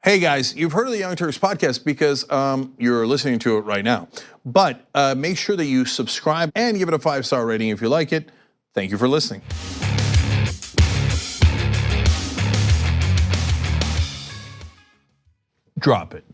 Hey guys, you've heard of the Young Turks podcast because you're listening to it right now. But make sure that you subscribe and give it a 5-star rating if you like it. Thank you for listening. Drop it.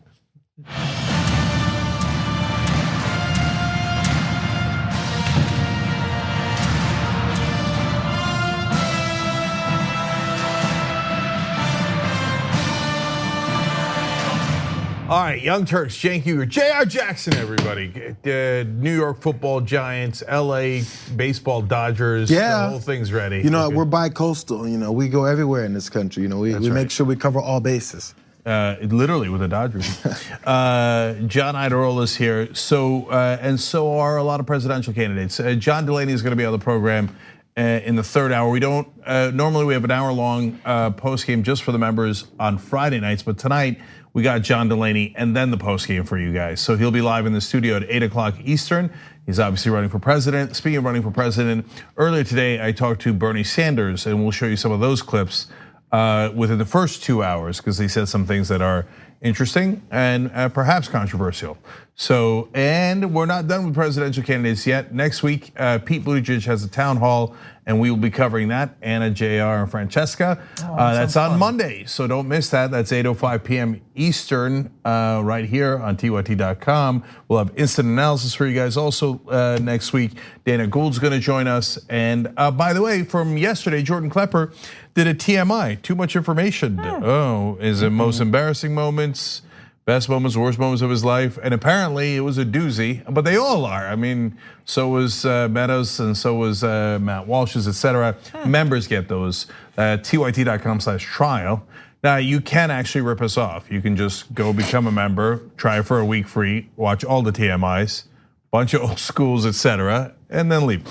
All right, Young Turks, Cenk Uygur, J.R. Jackson, everybody. New York Football Giants, L.A. Baseball Dodgers, the whole thing's ready. You know, we're bi-coastal, you know, we go everywhere in this country. You know, we make sure we cover all bases. Literally with the Dodgers. John Iadarola is here, and so are a lot of presidential candidates. John Delaney is gonna be on the program in the third hour. We don't, normally we have an hour-long post-game just for the members on Friday nights, but tonight, we got John Delaney and then the postgame for you guys. So he'll be live in the studio at 8 o'clock Eastern. He's obviously running for president. Speaking of running for president, earlier today I talked to Bernie Sanders, and we'll show you some of those clips within the first 2 hours because he said some things that are interesting and perhaps controversial. So, and we're not done with presidential candidates yet. Next week, Pete Buttigieg has a town hall, and we will be covering that. Anna, JR, and Francesca. That's on Monday, so don't miss that. That's 8:05 p.m. Eastern, right here on TYT.com. We'll have instant analysis for you guys also next week. Dana Gould's gonna join us. And by the way, from yesterday, Jordan Klepper did a TMI, too much information. Oh, is it most embarrassing moments? Best moments, worst moments of his life, and apparently it was a doozy, but they all are. I mean, so was Meadows and so was Matt Walsh's, etc. Members get those, tyt.com/trial. Now you can actually rip us off. You can just go become a member, try it for a week free, watch all the TMIs, bunch of old schools, etc., and then leave.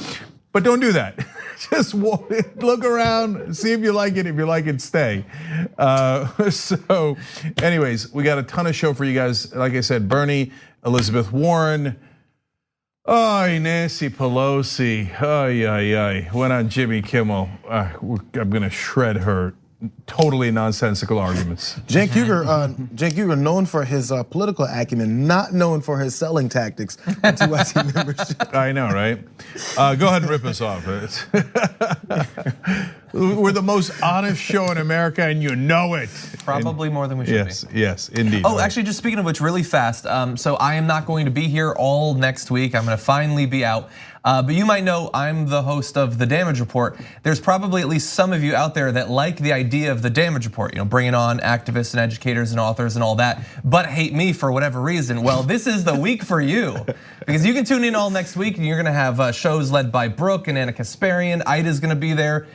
But don't do that. Just look around, see if you like it. If you like it, stay. So anyways, we got a ton of show for you guys. Like I said, Bernie, Elizabeth Warren, Nancy Pelosi, went on Jimmy Kimmel. I'm gonna shred her totally nonsensical arguments. Cenk Uygur, known for his political acumen, not known for his selling tactics to TYT membership. I know, right? Go ahead and rip us off. We're the most honest show in America, and you know it. Probably more than we should be. Yes, indeed. Oh, actually, just speaking of which, really fast. So I am not going to be here all next week. I'm going to finally be out. But you might know I'm the host of The Damage Report. There's probably at least some of you out there that like the idea of The Damage Report, you know, bringing on activists and educators and authors and all that, but hate me for whatever reason. Well, this is the week for you. Because you can tune in all next week and you're gonna have shows led by Brooke and Anna Kasparian. Ida's gonna be there,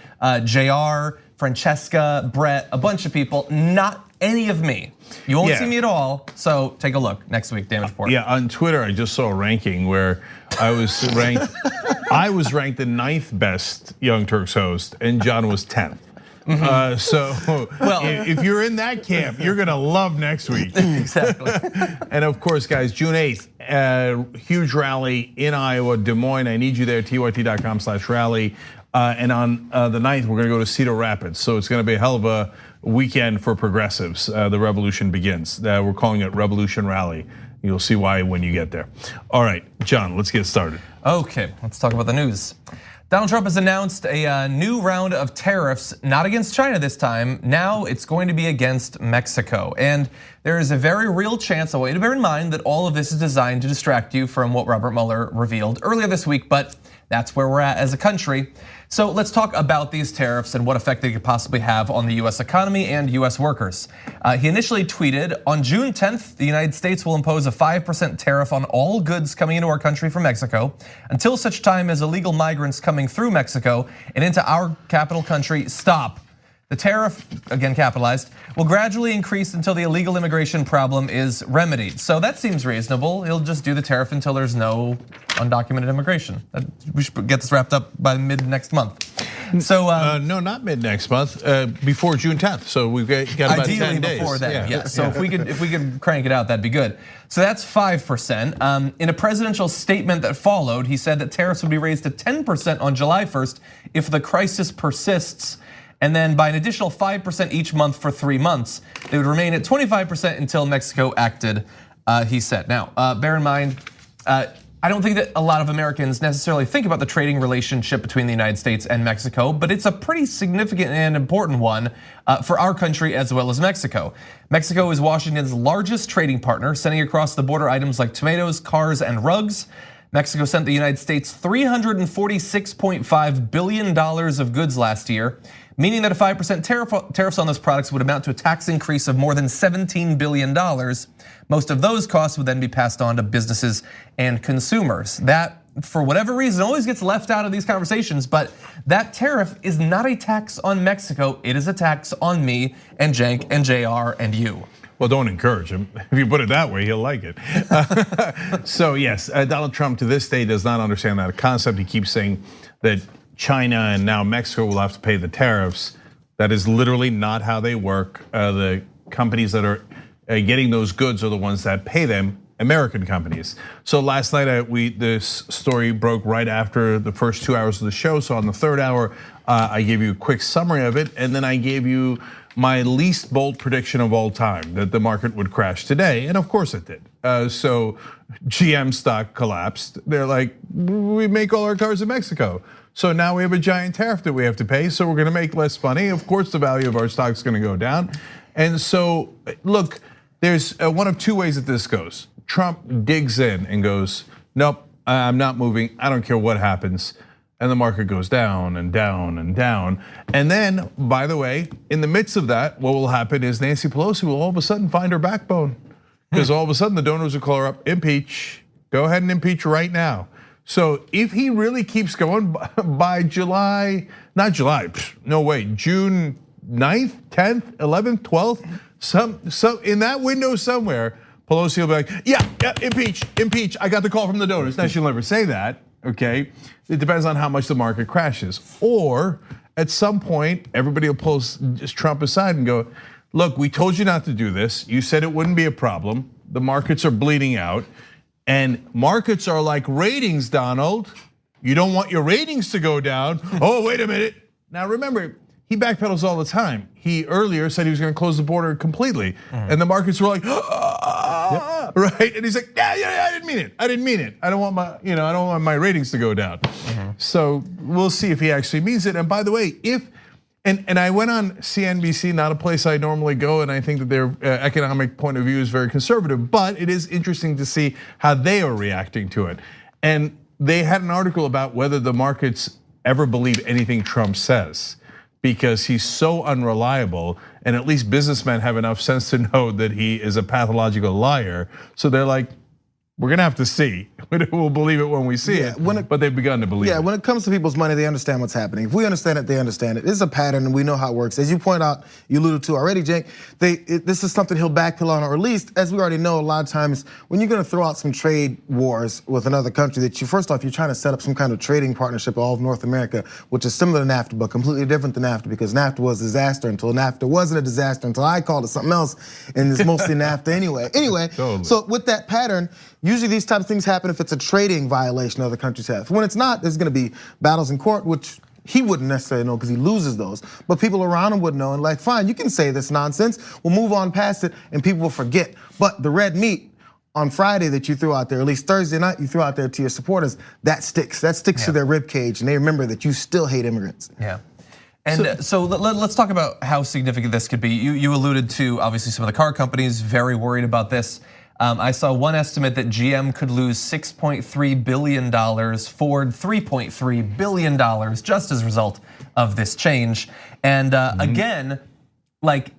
JR, Francesca, Brett, a bunch of people, not any of me. You won't see me at all, so take a look next week, Damage Report. Yeah, on Twitter, I just saw a ranking where I was ranked the 9th best Young Turks host, and John was 10th. So if you're in that camp, you're gonna love next week. Exactly. And of course, guys, June 8th, huge rally in Iowa, Des Moines. I need you there, tyt.com/rally. And on the 9th, we're gonna go to Cedar Rapids. So it's gonna be a hell of a weekend for progressives. The revolution begins. We're calling it Revolution Rally. You'll see why when you get there. All right, John, let's get started. Okay, let's talk about the news. Donald Trump has announced a new round of tariffs, not against China this time. Now it's going to be against Mexico. And there is a very real chance, I want you to bear in mind, that all of this is designed to distract you from what Robert Mueller revealed earlier this week, but that's where we're at as a country. So let's talk about these tariffs and what effect they could possibly have on the US economy and US workers. He initially tweeted, on June 10th, the United States will impose a 5% tariff on all goods coming into our country from Mexico until such time as illegal migrants coming through Mexico and into our capital country stop. The tariff, again capitalized, will gradually increase until the illegal immigration problem is remedied. So that seems reasonable. He'll just do the tariff until there's no undocumented immigration. We should get this wrapped up by mid next month. So no, not mid next month. Before June 10th. So we've got about 10 days. Ideally before that, yes. So if we could crank it out, that'd be good. So that's 5%. In a presidential statement that followed, he said that tariffs would be raised to 10% on July 1st if the crisis persists. and then by an additional 5% each month for 3 months. They would remain at 25% until Mexico acted, he said. Now, bear in mind, I don't think that a lot of Americans necessarily think about the trading relationship between the United States and Mexico, but it's a pretty significant and important one for our country as well as Mexico. Mexico is Washington's largest trading partner, sending across the border items like tomatoes, cars, and rugs. Mexico sent the United States $346.5 billion of goods last year, meaning that a 5% tariffs on those products would amount to a tax increase of more than $17 billion. Most of those costs would then be passed on to businesses and consumers. That, for whatever reason, always gets left out of these conversations, but that tariff is not a tax on Mexico. It is a tax on me and Cenk and JR and you. Well, don't encourage him. If you put it that way, he'll like it. So yes, Donald Trump to this day does not understand that concept. He keeps saying that China and now Mexico will have to pay the tariffs. That is literally not how they work. The companies that are getting those goods are the ones that pay them, American companies. So last night, this story broke right after the first 2 hours of the show. So on the third hour, I gave you a quick summary of it, and then I gave you my least bold prediction of all time, that the market would crash today, and of course it did. So GM stock collapsed. They're like, we make all our cars in Mexico. So now we have a giant tariff that we have to pay, so we're gonna make less money. Of course the value of our stock's gonna go down. And so, look, there's one of two ways that this goes. Trump digs in and goes, nope, I'm not moving, I don't care what happens. And the market goes down and down and down. And then, by the way, in the midst of that, what will happen is Nancy Pelosi will all of a sudden find her backbone. Because all of a sudden the donors will call her up, impeach, go ahead and impeach right now. So if he really keeps going by July, not July, no way, June 9th, 10th, 11th, 12th, some in that window somewhere, Pelosi will be like, yeah, impeach, I got the call from the donors. Now she'll never say that, okay? It depends on how much the market crashes. Or at some point, everybody will pull Trump aside and go, look, we told you not to do this. You said it wouldn't be a problem. The markets are bleeding out. And markets are like ratings, Donald. You don't want your ratings to go down. Oh, wait a minute. Now remember, he backpedals all the time. He earlier said he was gonna close the border completely. And the markets were like, right? And he's like, yeah, I didn't mean it. I don't want my, I don't want my ratings to go down. So we'll see if he actually means it. And by the way, and I went on CNBC, not a place I normally go, and I think that their economic point of view is very conservative, but it is interesting to see how they are reacting to it. And they had an article about whether the markets ever believe anything Trump says, because he's so unreliable, and at least businessmen have enough sense to know that he is a pathological liar. So they're like, we're gonna have to see. We'll believe it when we see it, but they've begun to believe it. Yeah, when it comes to people's money, they understand what's happening. If we understand it, they understand it. It's a pattern and we know how it works. As you point out, you alluded to already, Cenk, this is something he'll backpedal on, or at least, as we already know, a lot of times when you're gonna throw out some trade wars with another country, that first off, you're trying to set up some kind of trading partnership all of North America, which is similar to NAFTA, but completely different than NAFTA, because NAFTA was a disaster until NAFTA wasn't a disaster until I called it something else, and it's mostly NAFTA anyway. Totally. So with that pattern, usually these types of things happen if it's a trading violation other countries have. When it's not, there's gonna be battles in court, which he wouldn't necessarily know because he loses those. But people around him would know, and like, fine, you can say this nonsense, we'll move on past it, and people will forget. But the red meat on Friday that you threw out there, at least Thursday night you threw out there to your supporters, that sticks to their rib cage, and they remember that you still hate immigrants. Yeah. And so let's talk about how significant this could be. You alluded to, obviously, some of the car companies very worried about this. I saw one estimate that GM could lose $6.3 billion, Ford $3.3 billion, just as a result of this change. And again, like,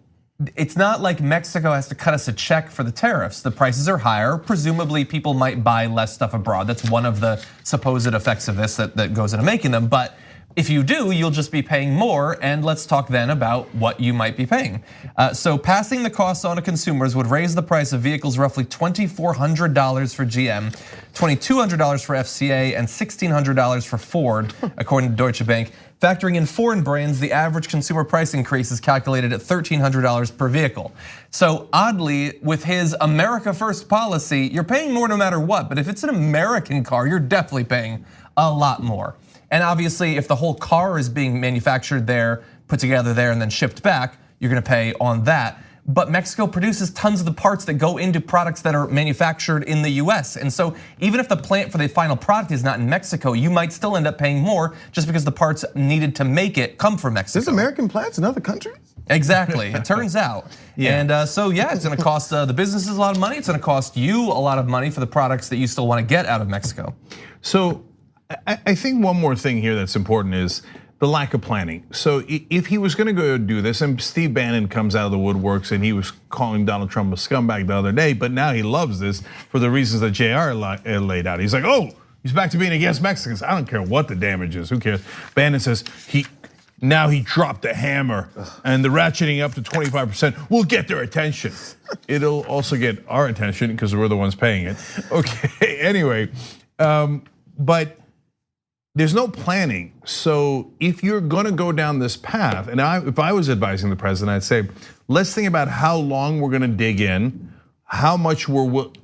it's not like Mexico has to cut us a check for the tariffs. The prices are higher. Presumably people might buy less stuff abroad. That's one of the supposed effects of this that goes into making them. But if you do, you'll just be paying more, and let's talk then about what you might be paying. So passing the costs on to consumers would raise the price of vehicles roughly $2,400 for GM, $2,200 for FCA, and $1,600 for Ford, according to Deutsche Bank. Factoring in foreign brands, the average consumer price increase is calculated at $1,300 per vehicle. So oddly, with his America First policy, you're paying more no matter what, but if it's an American car, you're definitely paying a lot more. And obviously, if the whole car is being manufactured there, put together there and then shipped back, you're gonna pay on that. But Mexico produces tons of the parts that go into products that are manufactured in the US. And so even if the plant for the final product is not in Mexico, you might still end up paying more just because the parts needed to make it come from Mexico. There's American plants in other countries? Exactly, it turns out. And so yeah, it's gonna cost the businesses a lot of money. It's gonna cost you a lot of money for the products that you still wanna get out of Mexico. So I think one more thing here that's important is the lack of planning. So if he was gonna go do this, and Steve Bannon comes out of the woodworks and he was calling Donald Trump a scumbag the other day, but now he loves this for the reasons that JR laid out. He's like, oh, he's back to being against Mexicans. I don't care what the damage is, who cares? Bannon says now he dropped the hammer and the ratcheting up to 25% will get their attention. It'll also get our attention because we're the ones paying it. Okay, anyway, but there's no planning. So if you're gonna go down this path, and if I was advising the president, I'd say, let's think about how long we're gonna dig in, how much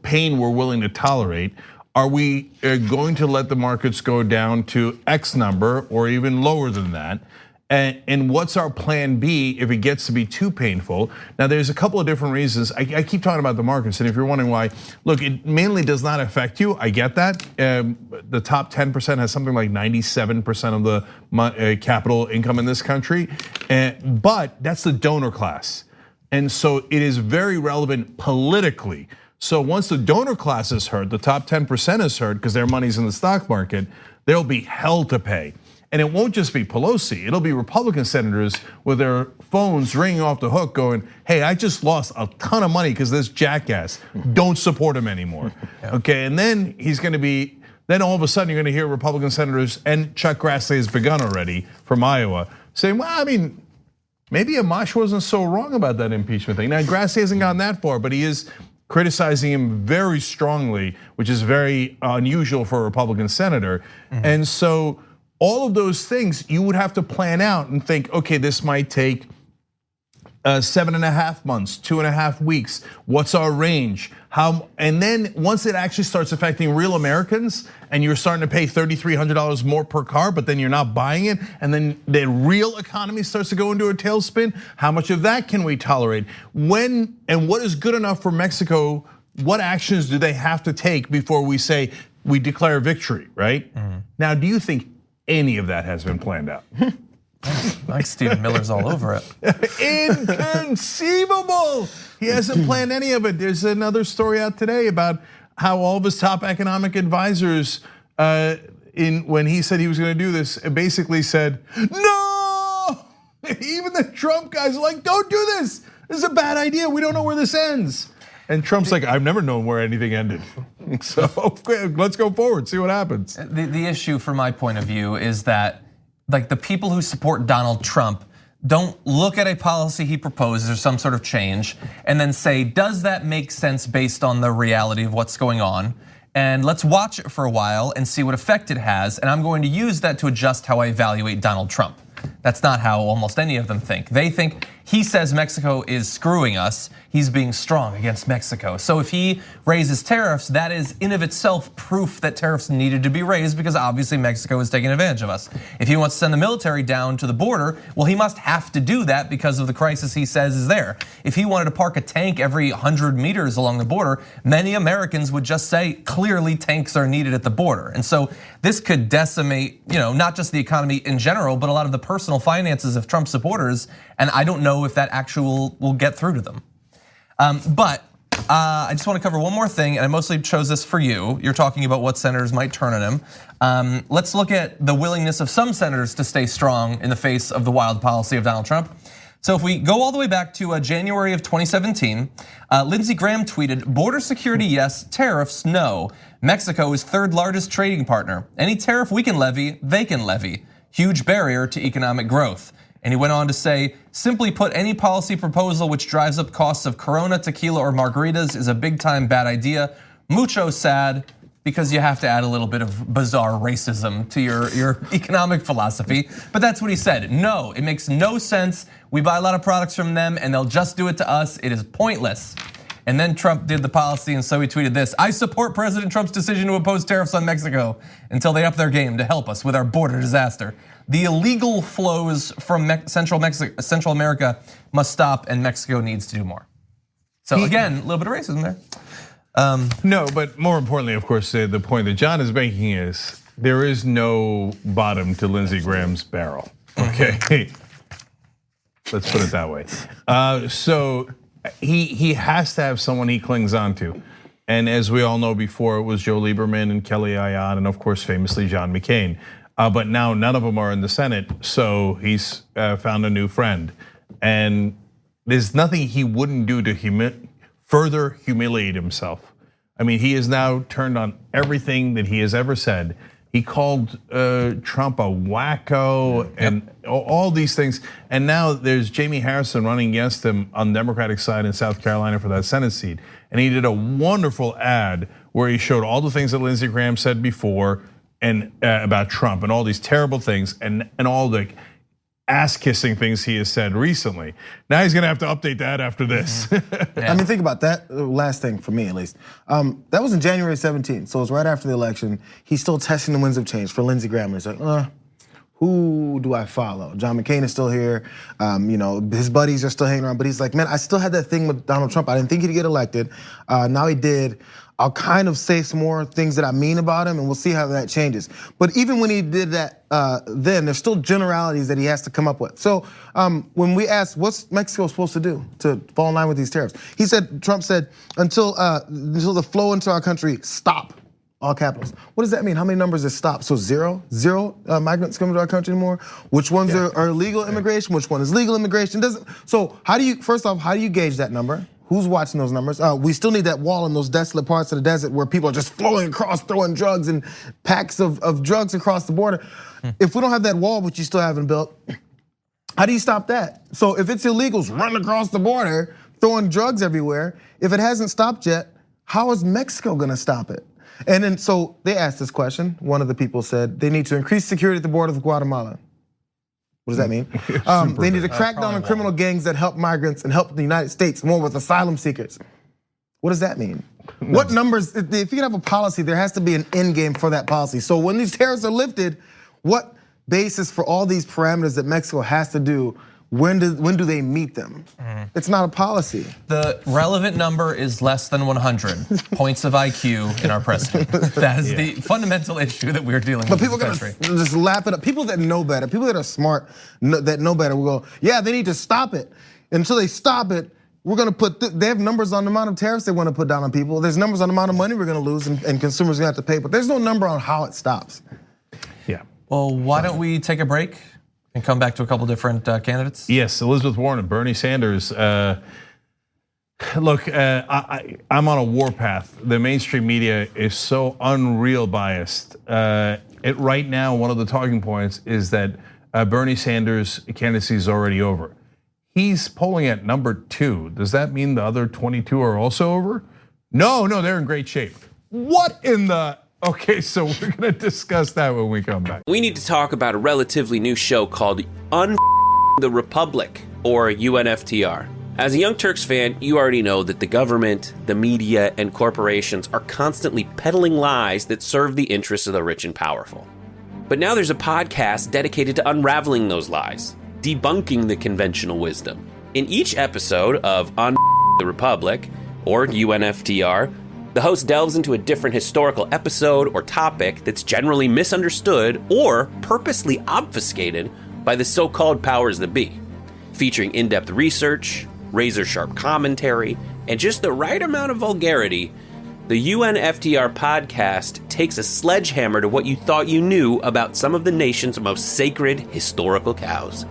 pain we're willing to tolerate. Are we going to let the markets go down to X number or even lower than that? And what's our plan B if it gets to be too painful? Now, there's a couple of different reasons. I keep talking about the markets, and if you're wondering why, look, it mainly does not affect you. I get that. The top 10% has something like 97% of the capital income in this country, but that's the donor class. And so it is very relevant politically. So once the donor class is hurt, the top 10% is hurt because their money's in the stock market, there'll be hell to pay. And it won't just be Pelosi, it'll be Republican senators with their phones ringing off the hook going, hey, I just lost a ton of money because this jackass, don't support him anymore. Okay, and then then all of a sudden you're gonna hear Republican senators, and Chuck Grassley has begun already from Iowa, saying, well, I mean, maybe Amash wasn't so wrong about that impeachment thing. Now, Grassley hasn't gone that far, but he is criticizing him very strongly, which is very unusual for a Republican senator. And so, all of those things you would have to plan out and think, okay, this might take 7.5 months, 2.5 weeks. What's our range? And then once it actually starts affecting real Americans and you're starting to pay $3,300 more per car, but then you're not buying it, and then the real economy starts to go into a tailspin, how much of that can we tolerate? When and what is good enough for Mexico? What actions do they have to take before we say we declare victory, right? Now, do you think any of that has been planned out? Like Stephen Miller's all over it. Inconceivable. He hasn't planned any of it. There's another story out today about how all of his top economic advisors, when he said he was gonna do this, basically said, no! Even the Trump guys are like, don't do this. This is a bad idea. We don't know where this ends. And Trump's like, I've never known where anything ended. So let's go forward, see what happens. The issue from my point of view is that like the people who support Donald Trump don't look at a policy he proposes or some sort of change and then say, does that make sense based on the reality of what's going on? And let's watch it for a while and see what effect it has. And I'm going to use that to adjust how I evaluate Donald Trump. That's not how almost any of them think. They think he says Mexico is screwing us. He's being strong against Mexico. So if he raises tariffs, that is in of itself proof that tariffs needed to be raised because obviously Mexico is taking advantage of us. If he wants to send the military down to the border, well, he must have to do that because of the crisis he says is there. If he wanted to park a tank every 100 meters along the border, many Americans would just say, clearly tanks are needed at the border. And so this could decimate, not just the economy in general, but a lot of the personal finances of Trump supporters. And I don't know if that actually will get through to them. But I just want to cover one more thing, and I mostly chose this for you. You're talking about what senators might turn on him. Let's look at the willingness of some senators to stay strong in the face of the wild policy of Donald Trump. So if we go all the way back to January of 2017, Lindsey Graham tweeted, border security yes, tariffs no. Mexico is third largest trading partner. Any tariff we can levy, they can levy. Huge barrier to economic growth. And he went on to say, simply put, any policy proposal which drives up costs of Corona, tequila, or margaritas is a big time bad idea. Mucho sad, because you have to add a little bit of bizarre racism to your economic philosophy. But that's what he said. No, it makes no sense. We buy a lot of products from them and they'll just do it to us. It is pointless. And then Trump did the policy, and so he tweeted this: "I support President Trump's decision to impose tariffs on Mexico until they up their game to help us with our border disaster. The illegal flows from Central America must stop, and Mexico needs to do more." So again, a little bit of racism there. No, but more importantly, of course, the point that John is making is there is no bottom to Lindsey Graham's barrel. Okay, let's put it that way. So he has to have someone he clings on to. And as we all know before, it was Joe Lieberman and Kelly Ayotte and of course famously John McCain. But now none of them are in the Senate, so he's found a new friend. And there's nothing he wouldn't do to further humiliate himself. I mean, he has now turned on everything that he has ever said. He called Trump a wacko and all these things. And now there's Jamie Harrison running against him on the Democratic side in South Carolina for that Senate seat. And he did a wonderful ad where he showed all the things that Lindsey Graham said before and about Trump and all these terrible things and all the ass-kissing things he has said recently. Now he's gonna have to update that after this. I mean, think about that. Last thing for me, at least. That was in January 17th, so it was right after the election. He's still testing the winds of change for Lindsey Graham. He's like, who do I follow? John McCain is still here. His buddies are still hanging around, but he's like, man, I still had that thing with Donald Trump. I didn't think he'd get elected. Now he did. I'll kind of say some more things that I mean about him, and we'll see how that changes. But even when he did that, then there's still generalities that he has to come up with. So when we asked, what's Mexico supposed to do to fall in line with these tariffs? Trump said, until the flow into our country stop, all capitals. What does that mean? How many numbers is stop? So zero migrants coming to our country anymore? Which ones are illegal immigration? Which one is legal immigration? So first off, how do you gauge that number? Who's watching those numbers? We still need that wall in those desolate parts of the desert where people are just flowing across, throwing drugs and packs of drugs across the border. If we don't have that wall, which you still haven't built, how do you stop that? So if it's illegals running across the border, throwing drugs everywhere, if it hasn't stopped yet, how is Mexico gonna stop it? And then so they asked this question. One of the people said they need to increase security at the border with Guatemala. What does that mean? They need to crack down on criminal gangs that help migrants and help the United States more with asylum seekers. What does that mean? What numbers, if you have a policy, there has to be an end game for that policy. So when these tariffs are lifted, what basis for all these parameters that Mexico has to do, when do they meet them? It's not a policy. The relevant number is less than 100 points of IQ in our president. That is the fundamental issue that we're dealing with. But people are gonna just lap it up. People that know better, people that are smart, that know better will go, yeah, they need to stop it. Until they stop it, we're gonna they have numbers on the amount of tariffs they wanna put down on people. There's numbers on the amount of money we're gonna lose and consumers are gonna have to pay, but there's no number on how it stops. Yeah. Well, why don't we take a break and come back to a couple different candidates? Yes, Elizabeth Warren and Bernie Sanders. Look, I'm on a warpath. The mainstream media is so unreal biased. Right now, one of the talking points is that Bernie Sanders' candidacy is already over. He's polling at number 2. Does that mean the other 22 are also over? No, they're in great shape. What in the? Okay, so we're gonna discuss that when we come back. We need to talk about a relatively new show called the Republic, or UNFTR. As a Young Turks fan, you already know that the government, the media, and corporations are constantly peddling lies that serve the interests of the rich and powerful. But now there's a podcast dedicated to unraveling those lies, debunking the conventional wisdom. In each episode of the Republic, or UNFTR, the host delves into a different historical episode or topic that's generally misunderstood or purposely obfuscated by the so-called powers that be. Featuring in-depth research, razor-sharp commentary, and just the right amount of vulgarity, the UNFTR podcast takes a sledgehammer to what you thought you knew about some of the nation's most sacred historical cows.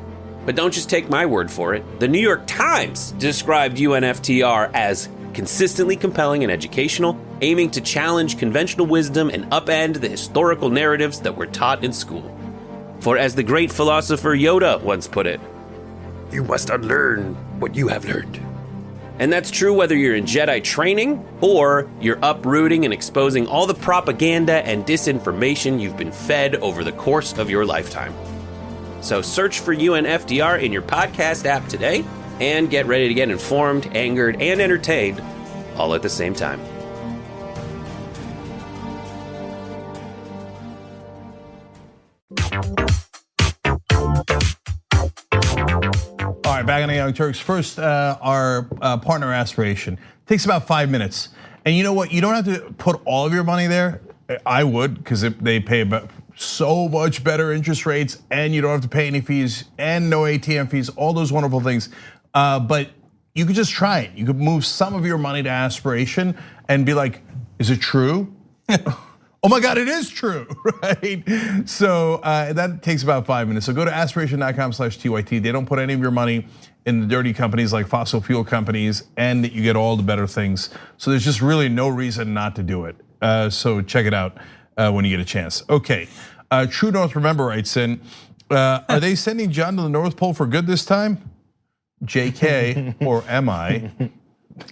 But don't just take my word for it. The New York Times described UNFTR as consistently compelling and educational, aiming to challenge conventional wisdom and upend the historical narratives that were taught in school. For as the great philosopher Yoda once put it, you must unlearn what you have learned. And that's true whether you're in Jedi training or you're uprooting and exposing all the propaganda and disinformation you've been fed over the course of your lifetime. So search for UNFTR in your podcast app today and get ready to get informed, angered, and entertained all at the same time. All right, back on the Young Turks. First, our partner aspiration takes about 5 minutes. And you know what? You don't have to put all of your money there. I would, because they pay about so much better interest rates, and you don't have to pay any fees, and no ATM fees, all those wonderful things. But you could just try it. You could move some of your money to aspiration and be like, is it true? Oh my God, it is true, right? So that takes about 5 minutes. So go to aspiration.com/TYT. They don't put any of your money in the dirty companies like fossil fuel companies, and you get all the better things. So there's just really no reason not to do it. So check it out when you get a chance. Okay, True North Remember writes in, are they sending John to the North Pole for good this time? JK, or am I?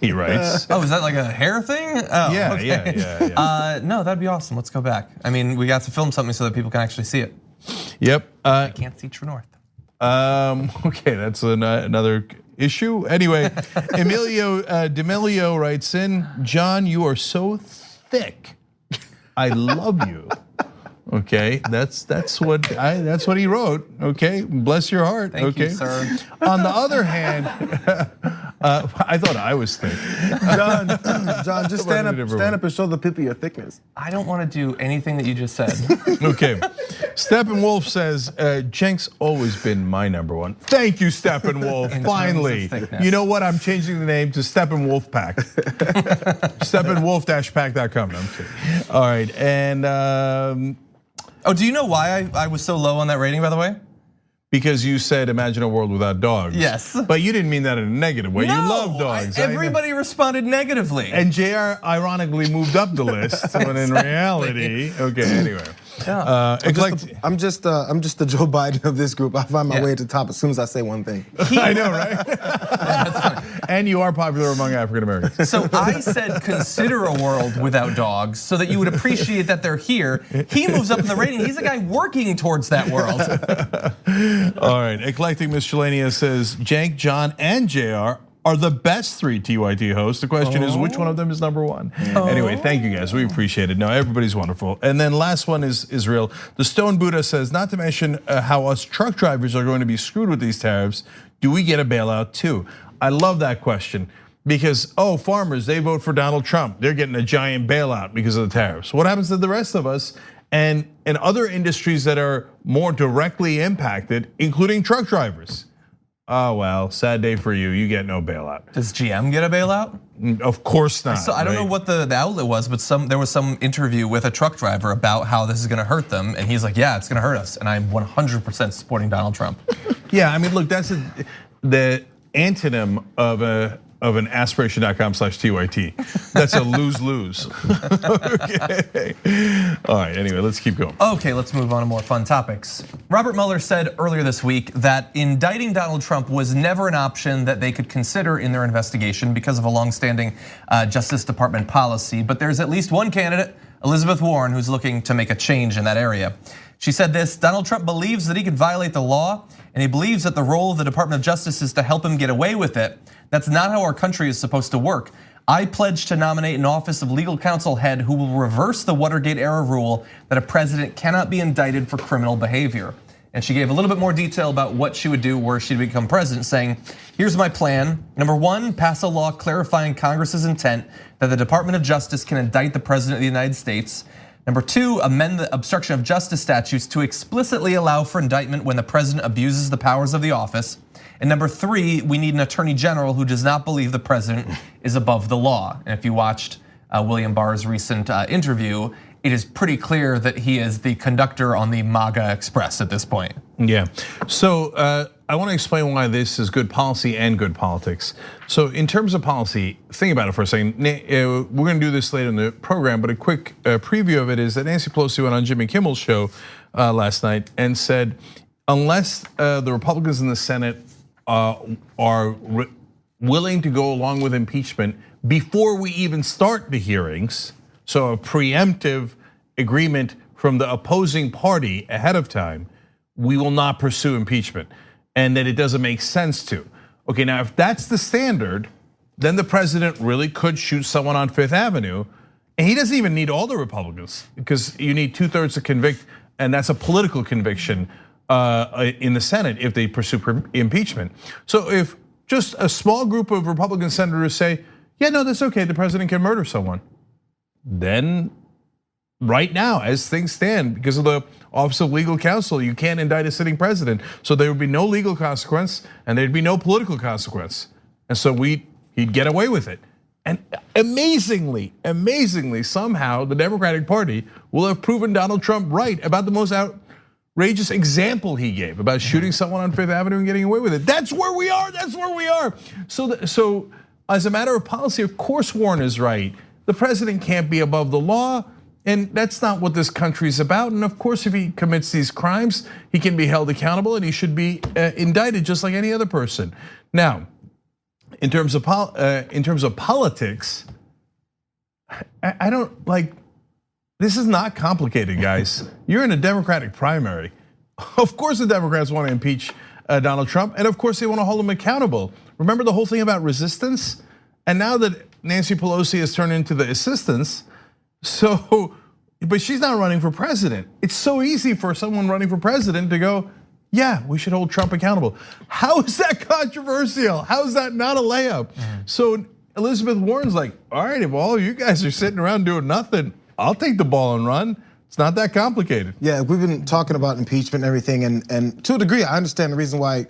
He writes. Oh, is that like a hair thing? Oh, Yeah, okay. yeah. No, that'd be awesome. Let's go back. I mean, we got to film something so that people can actually see it. Yep. I can't see True North. Okay, that's another issue. Anyway, Emilio D'Amelio writes in, John, you are so thick. I love you. Okay, that's what he wrote. Okay, bless your heart. Thank okay, you, sir. On the other hand, I thought I was thick. John, just stand up and show the people your thickness. I don't want to do anything that you just said. Okay, Steppenwolf says, Cenk's always been my number one. Thank you, Steppenwolf. In Finally, terms of thickness. you know what? I'm changing the name to Steppenwolf Pack. Steppenwolf-pack.com. No, I'm kidding. All right, and Oh, do you know why I was so low on that rating, by the way? because you said imagine a world without dogs. Yes. But you didn't mean that in a negative way. You love dogs. Everybody responded negatively. And JR ironically moved up the list when in reality, okay, anyway. Yeah. I'm just the Joe Biden of this group. I find my way to the top as soon as I say one thing. I know, right? And you are popular among African Americans. So I said consider a world without dogs so that you would appreciate that they're here. He moves up in the rating. He's a guy working towards that world. All right, Eclectic Miscellaneous says, Cenk, John, and JR are the best 3 TYT hosts. The question is, which one of them is number one? Anyway, thank you guys, we appreciate it. No, everybody's wonderful. And then last one is real. The Stone Buddha says, not to mention how us truck drivers are going to be screwed with these tariffs. Do we get a bailout too? I love that question because, farmers, they vote for Donald Trump. They're getting a giant bailout because of the tariffs. What happens to the rest of us? And in other industries that are more directly impacted, including truck drivers. Oh, well, sad day for you. You get no bailout. Does GM get a bailout? Of course not. So I don't know what the outlet was, but there was some interview with a truck driver about how this is going to hurt them, and he's like, "Yeah, it's going to hurt us," and I'm 100% supporting Donald Trump. Yeah, I mean, look, that's the antonym of an aspiration.com/TYT. That's a lose-lose. Okay. All right, anyway, let's keep going. Okay, let's move on to more fun topics. Robert Mueller said earlier this week that indicting Donald Trump was never an option that they could consider in their investigation because of a longstanding Justice Department policy. But there's at least one candidate, Elizabeth Warren, who's looking to make a change in that area. She said this, Donald Trump believes that he could violate the law, and he believes that the role of the Department of Justice is to help him get away with it. That's not how our country is supposed to work. I pledge to nominate an Office of Legal Counsel head who will reverse the Watergate era rule that a president cannot be indicted for criminal behavior. And she gave a little bit more detail about what she would do were she to become president, saying, here's my plan. Number one, pass a law clarifying Congress's intent that the Department of Justice can indict the President of the United States. Number two, amend the obstruction of justice statutes to explicitly allow for indictment when the president abuses the powers of the office. And number three, we need an attorney general who does not believe the president is above the law. And if you watched William Barr's recent interview, it is pretty clear that he is the conductor on the MAGA Express at this point. Yeah, so I want to explain why this is good policy and good politics. So in terms of policy, think about it for a second. We're going to do this later in the program, but a quick preview of it is that Nancy Pelosi went on Jimmy Kimmel's show last night and said, unless the Republicans in the Senate are willing to go along with impeachment before we even start the hearings, so a preemptive agreement from the opposing party ahead of time, we will not pursue impeachment, and that it doesn't make sense to. Okay, now if that's the standard, then the president really could shoot someone on Fifth Avenue. And he doesn't even need all the Republicans because you need 2/3 to convict, and that's a political conviction in the Senate if they pursue impeachment. So if just a small group of Republican senators say, yeah, no, that's okay, the president can murder someone, then right now, as things stand, because of the Office of Legal Counsel, you can't indict a sitting president. So there would be no legal consequence and there'd be no political consequence. And so he'd get away with it. And amazingly, somehow the Democratic Party will have proven Donald Trump right about the most outrageous example he gave about shooting someone on Fifth Avenue and getting away with it. That's where we are, that's where we are. So as a matter of policy, of course Warren is right. The president can't be above the law. And that's not what this country is about. And of course, if he commits these crimes, he can be held accountable and he should be indicted just like any other person. Now, in terms of politics, I don't like. This is not complicated, guys. You're in a Democratic primary. Of course, the Democrats want to impeach Donald Trump, and of course, they want to hold him accountable. Remember the whole thing about resistance, and now that Nancy Pelosi has turned into the assistants. So, but she's not running for president. It's so easy for someone running for president to go, yeah, we should hold Trump accountable. How is that controversial? How is that not a layup? So Elizabeth Warren's like, all right, if all you guys are sitting around doing nothing, I'll take the ball and run. It's not that complicated. Yeah, we've been talking about impeachment and everything, and to a degree, I understand the reason why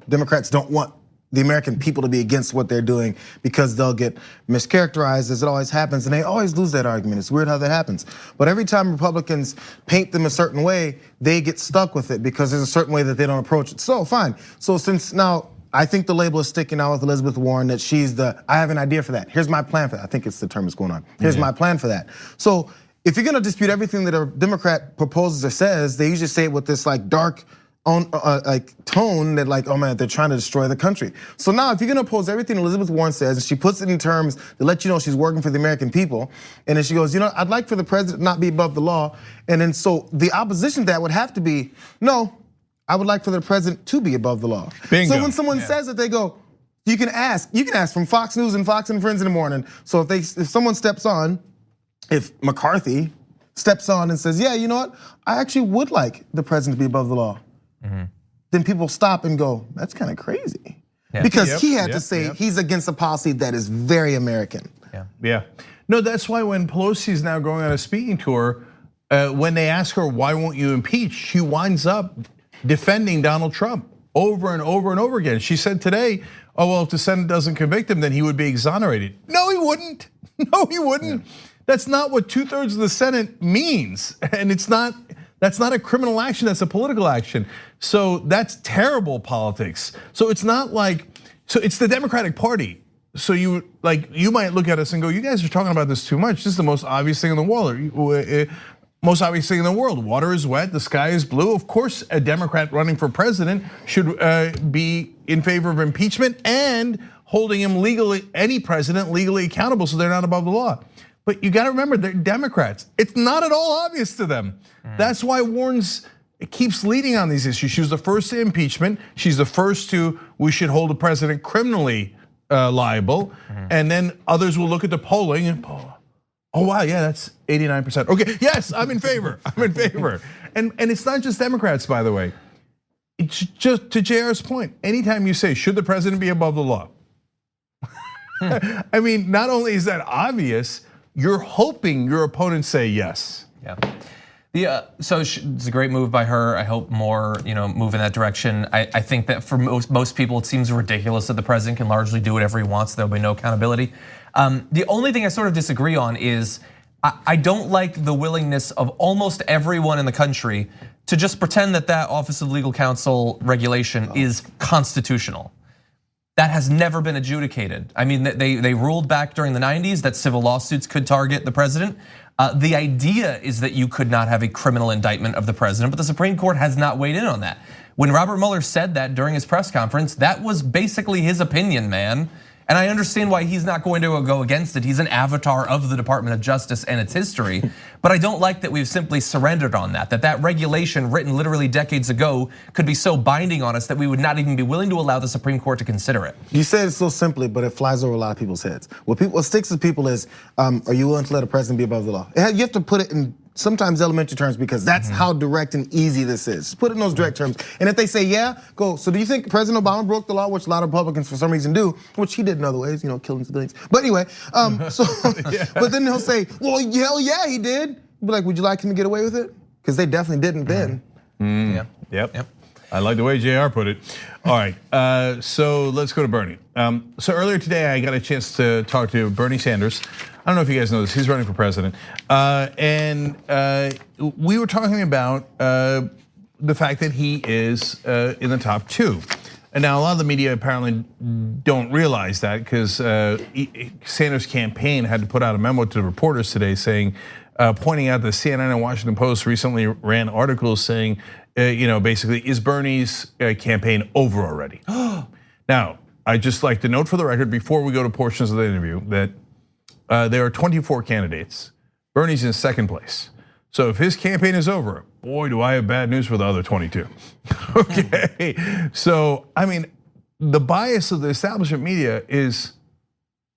Democrats don't want the American people to be against what they're doing, because they'll get mischaracterized, as it always happens, and they always lose that argument. It's weird how that happens. But every time Republicans paint them a certain way, they get stuck with it because there's a certain way that they don't approach it. So fine. So since now, I think the label is sticking out with Elizabeth Warren that she's I have an idea for that. Here's my plan for that. I think it's the term that's going on. Here's my plan for that. So if you're gonna dispute everything that a Democrat proposes or says, they usually say it with this like dark like tone that like, oh man, they're trying to destroy the country. So now if you're gonna oppose everything Elizabeth Warren says, and she puts it in terms to let you know she's working for the American people, and then she goes, you know, I'd like for the president not be above the law. And then so the opposition to that would have to be, no, I would like for the president to be above the law. Bingo. So when someone says it, they go, you can ask from Fox News and Fox and Friends in the morning. So if someone steps on, if McCarthy steps on and says, yeah, you know what, I actually would like the president to be above the law. Then people stop and go, that's kind of crazy. Because he had to say he's against a policy that is very American. Yeah. No, that's why when Pelosi is now going on a speaking tour, when they ask her, why won't you impeach? She winds up defending Donald Trump over and over and over again. She said today, oh, well, if the Senate doesn't convict him, then he would be exonerated. No, he wouldn't. No, he wouldn't. That's not what 2/3 of the Senate means. And that's not a criminal action, that's a political action. So that's terrible politics. So it's not like, so it's the Democratic Party. So you might look at us and go, you guys are talking about this too much. This is the most obvious thing in the world. Most obvious thing in the world. Water is wet, the sky is blue. Of course, a Democrat running for president should be in favor of impeachment and holding him legally, any president legally accountable so they're not above the law. But you gotta remember, they're Democrats. It's not at all obvious to them. That's why Warren's keeps leading on these issues. She was the first to impeachment. She's the first to, we should hold the president criminally liable. And then others will look at the polling and, oh wow, yeah, that's 89%. Okay, yes, I'm in favor, I'm in favor. And it's not just Democrats, by the way. It's just to JR's point, anytime you say, should the president be above the law? I mean, not only is that obvious, you're hoping your opponents say yes. Yeah. So it's a great move by her. I hope more, move in that direction. I think that for most people, it seems ridiculous that the president can largely do whatever he wants. There'll be no accountability. The only thing I sort of disagree on is I don't like the willingness of almost everyone in the country to just pretend that Office of Legal Counsel regulation is constitutional. That has never been adjudicated. I mean, they ruled back during the 90s that civil lawsuits could target the president. The idea is that you could not have a criminal indictment of the president, but the Supreme Court has not weighed in on that. When Robert Mueller said that during his press conference, that was basically his opinion, man. And I understand why he's not going to go against it. He's an avatar of the Department of Justice and its history. But I don't like that we've simply surrendered on that regulation written literally decades ago could be so binding on us that we would not even be willing to allow the Supreme Court to consider it. You said it so simply, but it flies over a lot of people's heads. What sticks with people is, are you willing to let a president be above the law? You have to put it in sometimes elementary terms because that's how direct and easy this is. Just put it in those direct terms. And if they say, yeah, go. So do you think President Obama broke the law, which a lot of Republicans for some reason do, which he did in other ways, killing civilians. But anyway, but then they'll say, well, hell yeah, he did. Be like, would you like him to get away with it? Because they definitely didn't then. Yep. I like the way JR put it. All right, so let's go to Bernie. So earlier today, I got a chance to talk to Bernie Sanders. I don't know if you guys know this, he's running for president. And we were talking about the fact that he is in the top 2. And now a lot of the media apparently don't realize that because Sanders' campaign had to put out a memo to the reporters today saying, pointing out that CNN and Washington Post recently ran articles saying, basically, is Bernie's campaign over already? Now, I just like to note for the record before we go to portions of the interview that there are 24 candidates. Bernie's in second place. So if his campaign is over, boy, do I have bad news for the other 22. Okay, so I mean, the bias of the establishment media is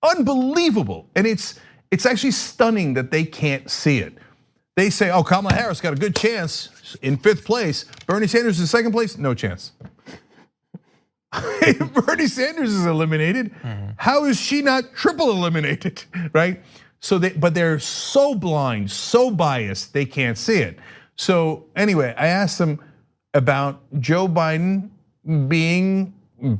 unbelievable, and it's actually stunning that they can't see it. They say, oh, Kamala Harris got a good chance in 5th place. Bernie Sanders in 2nd place, no chance. Bernie Sanders is eliminated. How is she not triple eliminated, right? So but they're so blind, so biased, they can't see it. So anyway, I asked them about Joe Biden being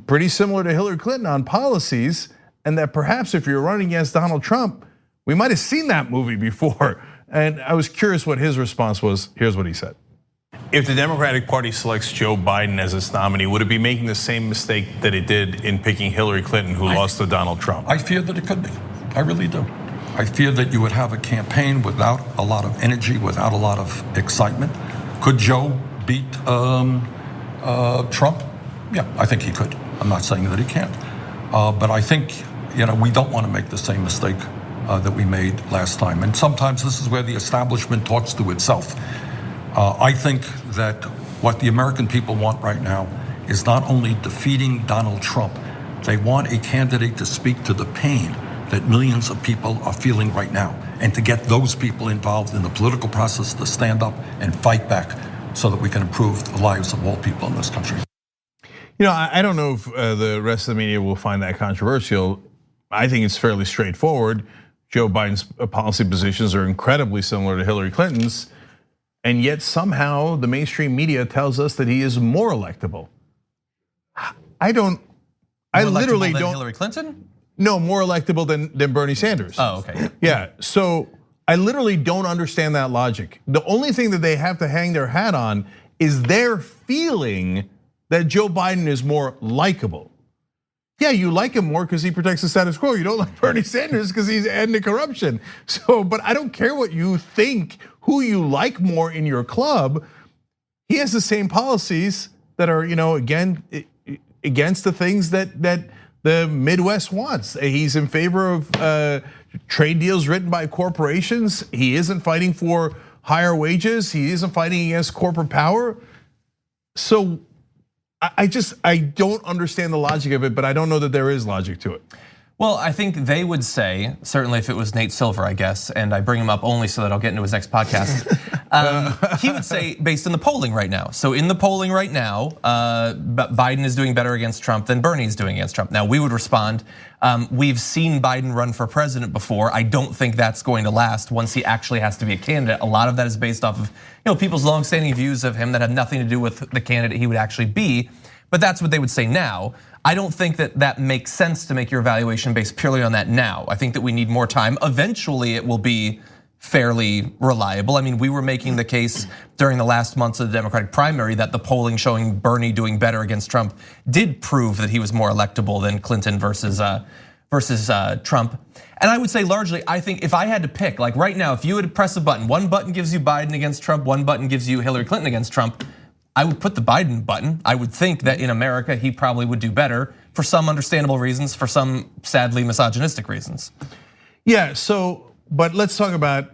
pretty similar to Hillary Clinton on policies, and that perhaps if you're running against Donald Trump, we might have seen that movie before. And I was curious what his response was. Here's what he said. If the Democratic Party selects Joe Biden as its nominee, would it be making the same mistake that it did in picking Hillary Clinton, who lost to Donald Trump? I fear that it could be. I really do. I fear that you would have a campaign without a lot of energy, without a lot of excitement. Could Joe beat Trump? Yeah, I think he could. I'm not saying that he can't. But I think, we don't want to make the same mistake that we made last time. And sometimes this is where the establishment talks to itself. I think that what the American people want right now is not only defeating Donald Trump, they want a candidate to speak to the pain that millions of people are feeling right now, and to get those people involved in the political process to stand up and fight back so that we can improve the lives of all people in this country. I don't know if the rest of the media will find that controversial. I think it's fairly straightforward. Joe Biden's policy positions are incredibly similar to Hillary Clinton's, and yet somehow the mainstream media tells us that he is more electable. I literally don't. Hillary Clinton? No, more electable than Bernie Sanders. Oh, okay. Yeah, so I literally don't understand that logic. The only thing that they have to hang their hat on is their feeling that Joe Biden is more likable. Yeah, you like him more because he protects the status quo. You don't like Bernie Sanders because he's ending corruption. So, but I don't care what you think, who you like more in your club. He has the same policies that are, again, against the things that the Midwest wants. He's in favor of trade deals written by corporations. He isn't fighting for higher wages. He isn't fighting against corporate power. So I don't understand the logic of it, but I don't know that there is logic to it. Well, I think they would say, certainly if it was Nate Silver, I guess, and I bring him up only so that I'll get into his next podcast. He would say, based on the polling right now. So in the polling right now, Biden is doing better against Trump than Bernie is doing against Trump. Now we would respond, we've seen Biden run for president before. I don't think that's going to last once he actually has to be a candidate. A lot of that is based off of people's longstanding views of him that have nothing to do with the candidate he would actually be. But that's what they would say now. I don't think that makes sense to make your evaluation based purely on that now. I think that we need more time. Eventually it will be fairly reliable. I mean, we were making the case during the last months of the Democratic primary that the polling showing Bernie doing better against Trump did prove that he was more electable than Clinton versus Trump. And I would say largely, I think if I had to pick, like right now, if you would press a button, one button gives you Biden against Trump, one button gives you Hillary Clinton against Trump, I would put the Biden button. I would think that in America, he probably would do better. for some understandable reasons, for some sadly misogynistic reasons. Yeah, but let's talk about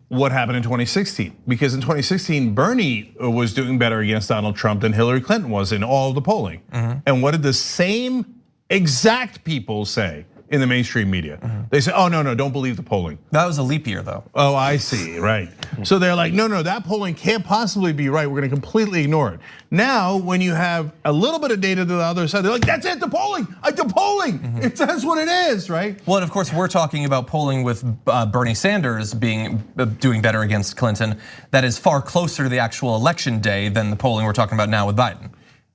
what happened in 2016. Because in 2016, Bernie was doing better against Donald Trump than Hillary Clinton was in all of the polling. And what did the same exact people say in the mainstream media? They say, oh, no, don't believe the polling. That was a leap year though. Oh, I see, right. So they're like, no, that polling can't possibly be right. We're gonna completely ignore it. Now, when you have a little bit of data to the other side, they're like, that's it, the polling, that's what it is, right? Well, and of course, we're talking about polling with Bernie Sanders doing better against Clinton. That is far closer to the actual election day than the polling we're talking about now with Biden.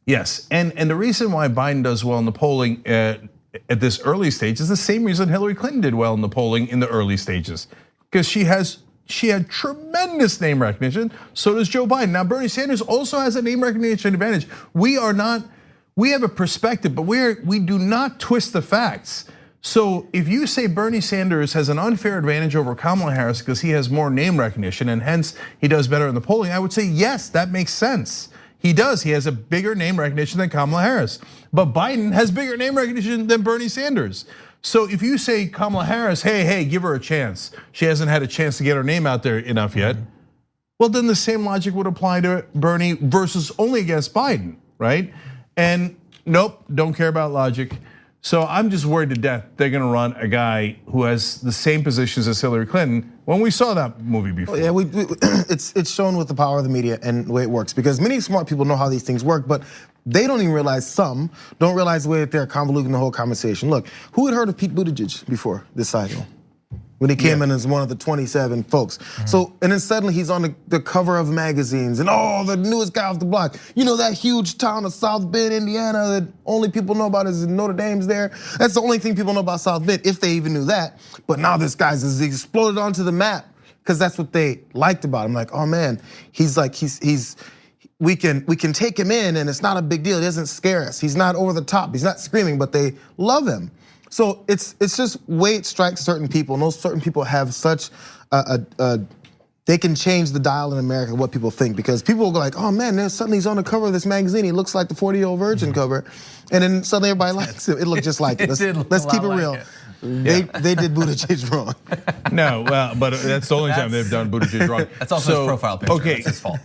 Yes, and the reason why Biden does well in the polling at this early stage is the same reason Hillary Clinton did well in the polling in the early stages, because she had tremendous name recognition. So does Joe Biden. Now Bernie Sanders also has a name recognition advantage. We have a perspective, but we do not twist the facts. So if you say Bernie Sanders has an unfair advantage over Kamala Harris because he has more name recognition and hence he does better in the polling, I would say yes, that makes sense. He does, he has a bigger name recognition than Kamala Harris. But Biden has bigger name recognition than Bernie Sanders. So if you say Kamala Harris, hey, give her a chance. She hasn't had a chance to get her name out there enough yet. Well, then the same logic would apply to Bernie versus only against Biden, right? And nope, don't care about logic. So I'm just worried to death they're gonna run a guy who has the same positions as Hillary Clinton when we saw that movie before. Yeah, it's shown with the power of the media and the way it works, because many smart people know how these things work, but they don't even realize, some don't realize the way that they're convoluting the whole conversation. Look, who had heard of Pete Buttigieg before this cycle? When he came in as one of the 27 folks. So, and then suddenly he's on the cover of magazines and the newest guy off the block. You know, that huge town of South Bend, Indiana, that only people know about is Notre Dame's there. That's the only thing people know about South Bend, if they even knew that. But now this guy's exploded onto the map because that's what they liked about him. Like, oh man, we can take him in and it's not a big deal. He doesn't scare us. He's not over the top. He's not screaming, but they love him. So it's just way it strikes certain people, and those certain people have such they can change the dial in America what people think, because people will go like, oh man, suddenly he's on the cover of this magazine. He looks like the 40-year-old virgin cover, and then suddenly everybody likes him. It looked just like it. Let's keep it real. They did Buttigieg wrong. No, well, but that's the only time they've done Buttigieg wrong. That's also his profile picture. Okay, that's his fault.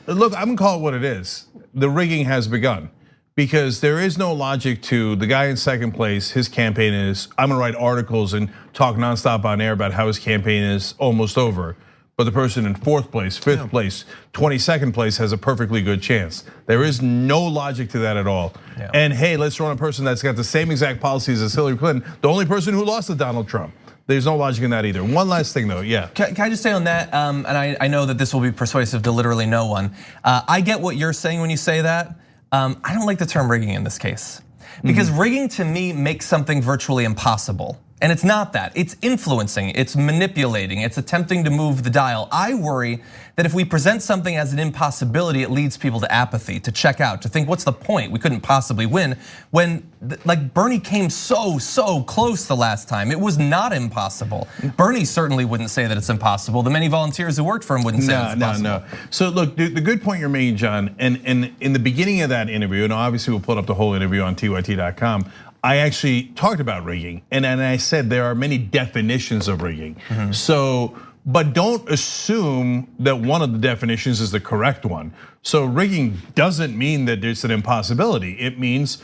Look, I'm gonna call it what it is. The rigging has begun. Because there is no logic to the guy in second place. His campaign is, I'm gonna write articles and talk nonstop on air about how his campaign is almost over. But the person in fourth place, fifth place, 22nd place has a perfectly good chance. There is no logic to that at all. Yeah. And hey, let's run a person that's got the same exact policies as Hillary Clinton, the only person who lost to Donald Trump. There's no logic in that either. One last thing though, yeah. Can I just say on that, and I know that this will be persuasive to literally no one. I get what you're saying when you say that. I don't like the term rigging in this case, because rigging to me makes something virtually impossible. And it's not that, it's influencing, it's manipulating, it's attempting to move the dial. I worry that if we present something as an impossibility, it leads people to apathy, to check out, to think, what's the point? We couldn't possibly win. When like Bernie came so close the last time, it was not impossible. Bernie certainly wouldn't say that it's impossible. The many volunteers who worked for him wouldn't say it's impossible. No. So look, the good point you're making, John, and in the beginning of that interview, and obviously we'll put up the whole interview on tyt.com, I actually talked about rigging, and I said there are many definitions of rigging. So, but don't assume that one of the definitions is the correct one. So rigging doesn't mean that it's an impossibility. It means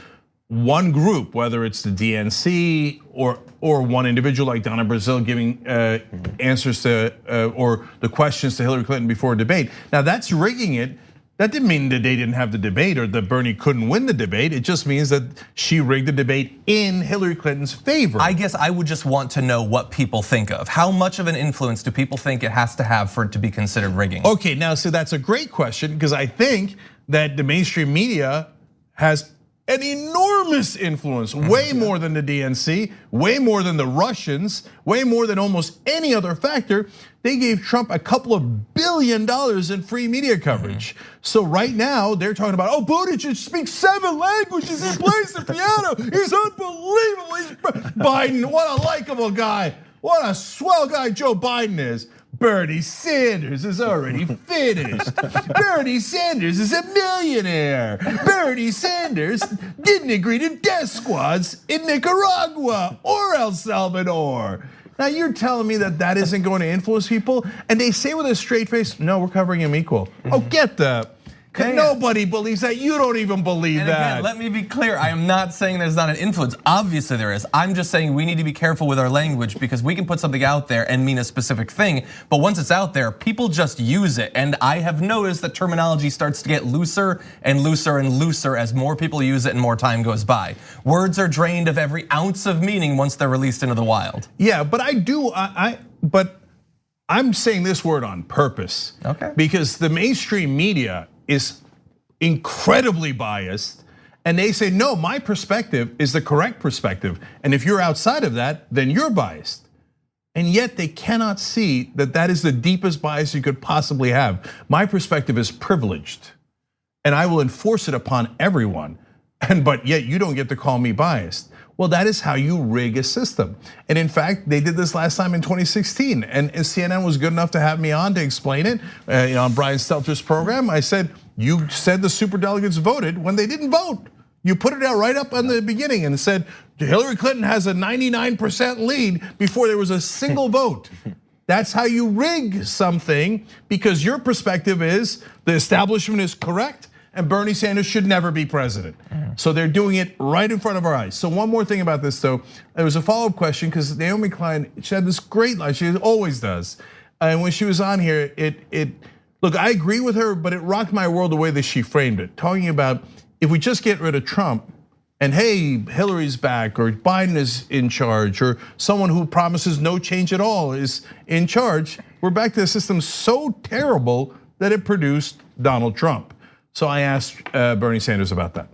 one group, whether it's the DNC or one individual like Donna Brazile giving answers to or the questions to Hillary Clinton before a debate. Now that's rigging it. That didn't mean that they didn't have the debate or that Bernie couldn't win the debate. It just means that she rigged the debate in Hillary Clinton's favor. I guess I would just want to know what people think of. How much of an influence do people think it has to have for it to be considered rigging? Okay, now so that's a great question, because I think that the mainstream media has an enormous influence, way more than the DNC, way more than the Russians, way more than almost any other factor. They gave Trump a couple of $1 billion in free media coverage. So right now they're talking about, oh, Buttigieg speaks 7 languages, he plays the piano, he's unbelievable. Biden, what a likable guy. What a swell guy Joe Biden is. Bernie Sanders is already finished. Bernie Sanders is a millionaire. Bernie Sanders didn't agree to death squads in Nicaragua or El Salvador. Now you're telling me that that isn't going to influence people? And they say with a straight face, no, we're covering him equal. Oh, get the. Nobody believes that. You don't even believe that. Again, let me be clear. I am not saying there's not an influence. Obviously there is. I'm just saying we need to be careful with our language because we can put something out there and mean a specific thing. But once it's out there, people just use it. And I have noticed that terminology starts to get looser and looser and looser as more people use it and more time goes by. Words are drained of every ounce of meaning once they're released into the wild. Yeah, but but I'm saying this word on purpose. Okay. Because the mainstream media is incredibly biased, and they say, no, my perspective is the correct perspective. And if you're outside of that, then you're biased. And yet they cannot see that that is the deepest bias you could possibly have. My perspective is privileged, and I will enforce it upon everyone. But yet you don't get to call me biased. Well, that is how you rig a system. And in fact, they did this last time in 2016. And CNN was good enough to have me on to explain it. On Brian Stelter's program, I said, you said the superdelegates voted when they didn't vote. You put it out right up on the beginning and said, Hillary Clinton has a 99% lead before there was a single vote. That's how you rig something, because your perspective is the establishment is correct and Bernie Sanders should never be president. So they're doing it right in front of our eyes. So one more thing about this though, there was a follow-up question because Naomi Klein, she had this great line, she always does. And when she was on here, look, I agree with her, but it rocked my world the way that she framed it. Talking about if we just get rid of Trump and hey, Hillary's back or Biden is in charge or someone who promises no change at all is in charge, we're back to a system so terrible that it produced Donald Trump. So I asked Bernie Sanders about that.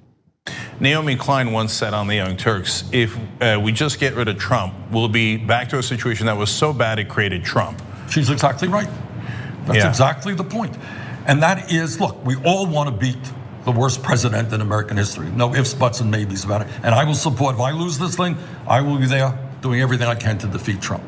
Naomi Klein once said on the Young Turks, if we just get rid of Trump, we'll be back to a situation that was so bad it created Trump. She's exactly right. That's exactly the point. And that is, look, we all want to beat the worst president in American history. No ifs, buts, and maybes about it. And I will support, if I lose this thing, I will be there doing everything I can to defeat Trump.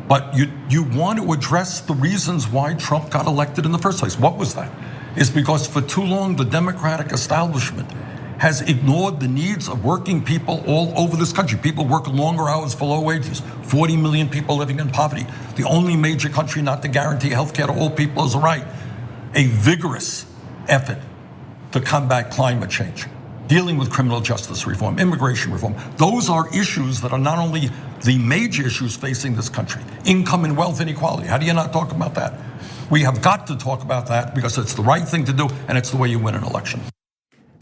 But you want to address the reasons why Trump got elected in the first place. What was that? It's because for too long, the Democratic establishment has ignored the needs of working people all over this country. People work longer hours for low wages. 40 million people living in poverty. The only major country not to guarantee health care to all people is a right. A vigorous effort to combat climate change, dealing with criminal justice reform, immigration reform. Those are issues that are not only the major issues facing this country, income and wealth inequality. How do you not talk about that? We have got to talk about that because it's the right thing to do and it's the way you win an election.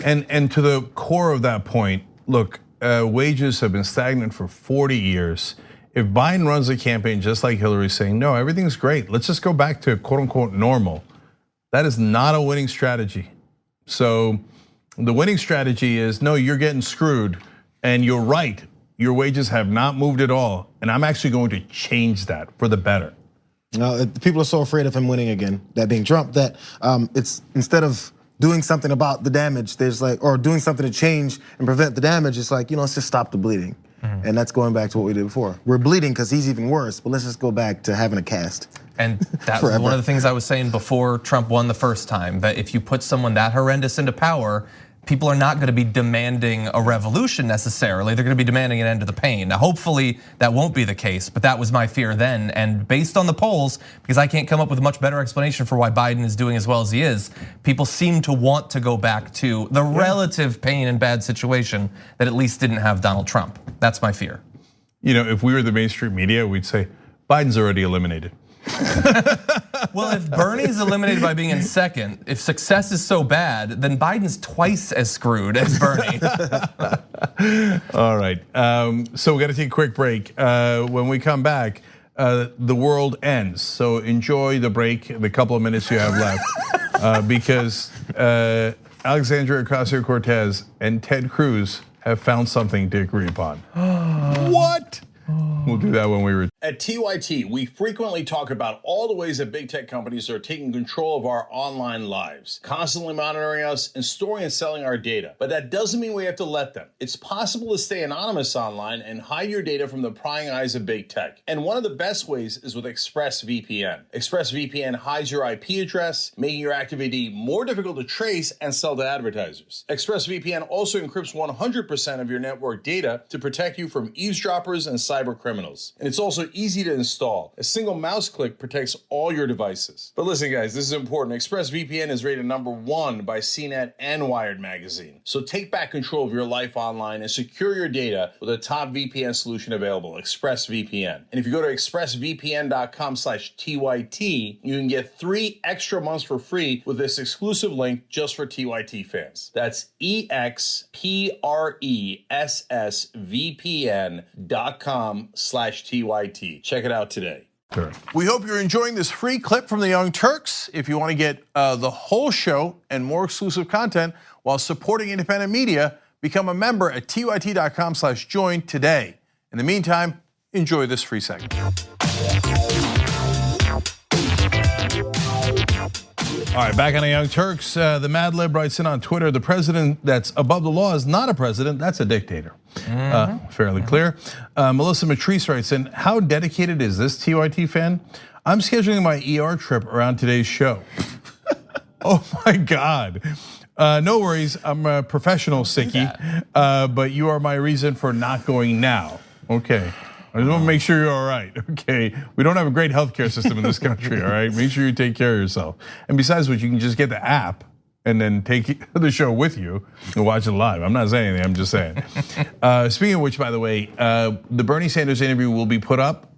And to the core of that point, look, wages have been stagnant for 40 years. If Biden runs a campaign just like Hillary saying, no, everything's great, let's just go back to quote unquote normal, that is not a winning strategy. So the winning strategy is, no, you're getting screwed and you're right. Your wages have not moved at all. And I'm actually going to change that for the better. People are so afraid of him winning again, that being Trump, that it's instead of doing something about the damage, there's like, or doing something to change and prevent the damage, it's like, let's just stop the bleeding. And that's going back to what we did before. We're bleeding because he's even worse, but let's just go back to having a cast. And that was one of the things I was saying before Trump won the first time, that if you put someone that horrendous into power, people are not gonna be demanding a revolution necessarily. They're gonna be demanding an end to the pain. Now, hopefully that won't be the case, but that was my fear then. And based on the polls, because I can't come up with a much better explanation for why Biden is doing as well as he is, people seem to want to go back to the relative pain and bad situation that at least didn't have Donald Trump. That's my fear. If we were the mainstream media, we'd say, Biden's already eliminated. Well, if Bernie's eliminated by being in second, if success is so bad, then Biden's twice as screwed as Bernie. All right, so we got to take a quick break. When we come back, the world ends. So enjoy the break, the couple of minutes you have left, because Alexandria Ocasio-Cortez and Ted Cruz have found something to agree upon. What? We'll do that when we return. At TYT, we frequently talk about all the ways that big tech companies are taking control of our online lives, constantly monitoring us and storing and selling our data. But that doesn't mean we have to let them. It's possible to stay anonymous online and hide your data from the prying eyes of big tech. And one of the best ways is with ExpressVPN. ExpressVPN hides your IP address, making your activity more difficult to trace and sell to advertisers. ExpressVPN also encrypts 100% of your network data to protect you from eavesdroppers and cyber criminals. And it's also easy to install. A single mouse click protects all your devices. But listen, guys, this is important. ExpressVPN is rated #1 by CNET and Wired magazine. So take back control of your life online and secure your data with a top VPN solution available, ExpressVPN. And if you go to expressvpn.com/TYT, you can get 3 extra months for free with this exclusive link just for TYT fans. That's expressvpn.com/TYT. Check it out today. We hope you're enjoying this free clip from the Young Turks. If you want to get the whole show and more exclusive content while supporting independent media, become a member at tyt.com/join today. In the meantime, enjoy this free segment. All right, back on the Young Turks. The Mad Lib writes in on Twitter, the president that's above the law is not a president, that's a dictator. Fairly clear. Melissa Matrice writes in, how dedicated is this TYT fan? I'm scheduling my ER trip around today's show. Oh my God. No worries, I'm a professional sickie, but you are my reason for not going now. Okay. I just want to make sure you're all right, okay? We don't have a great healthcare system in this country, all right? Make sure you take care of yourself. And besides which, you can just get the app and then take the show with you and watch it live. I'm not saying anything, I'm just saying. Speaking of which, by the way, the Bernie Sanders interview will be put up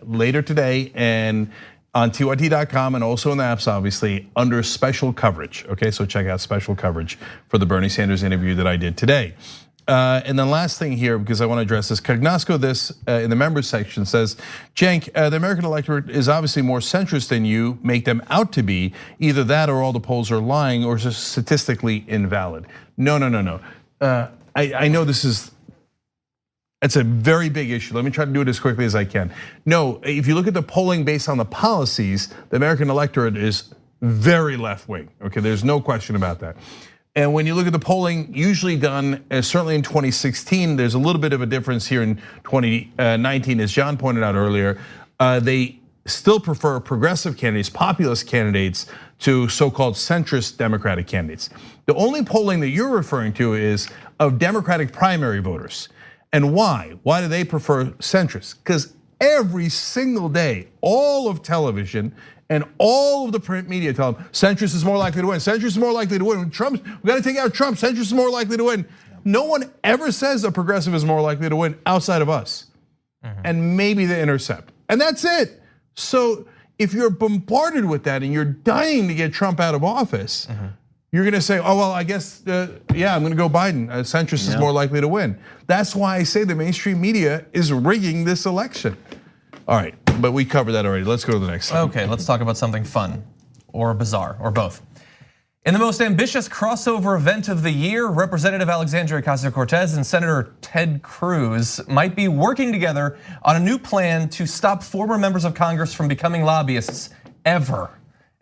later today and on tyt.com and also in the apps, obviously, under special coverage, okay? So check out special coverage for the Bernie Sanders interview that I did today. And then last thing here, because I want to address this, Cognosco this in the members section says, Cenk, the American electorate is obviously more centrist than you make them out to be. Either that or all the polls are lying or just statistically invalid. No. I know it's a very big issue. Let me try to do it as quickly as I can. No, if you look at the polling based on the policies, the American electorate is very left wing. Okay, there's no question about that. And when you look at the polling usually done, certainly in 2016, there's a little bit of a difference here in 2019, as John pointed out earlier. They still prefer progressive candidates, populist candidates, to so-called centrist Democratic candidates. The only polling that you're referring to is of Democratic primary voters. And why? Why do they prefer centrists? Because every single day, all of television and all of the print media tell them centrist is more likely to win. Centrist is more likely to win. Trump, we got to take out Trump. Centrist is more likely to win. No one ever says a progressive is more likely to win outside of us, and maybe the Intercept, and that's it. So if you're bombarded with that and you're dying to get Trump out of office, you're going to say, oh well, I guess yeah, I'm going to go Biden. Centrist is more likely to win. That's why I say the mainstream media is rigging this election. All right, but we covered that already. Let's go to the next slide. Okay, let's talk about something fun or bizarre or both. In the most ambitious crossover event of the year, Representative Alexandria Ocasio-Cortez and Senator Ted Cruz might be working together on a new plan to stop former members of Congress from becoming lobbyists ever.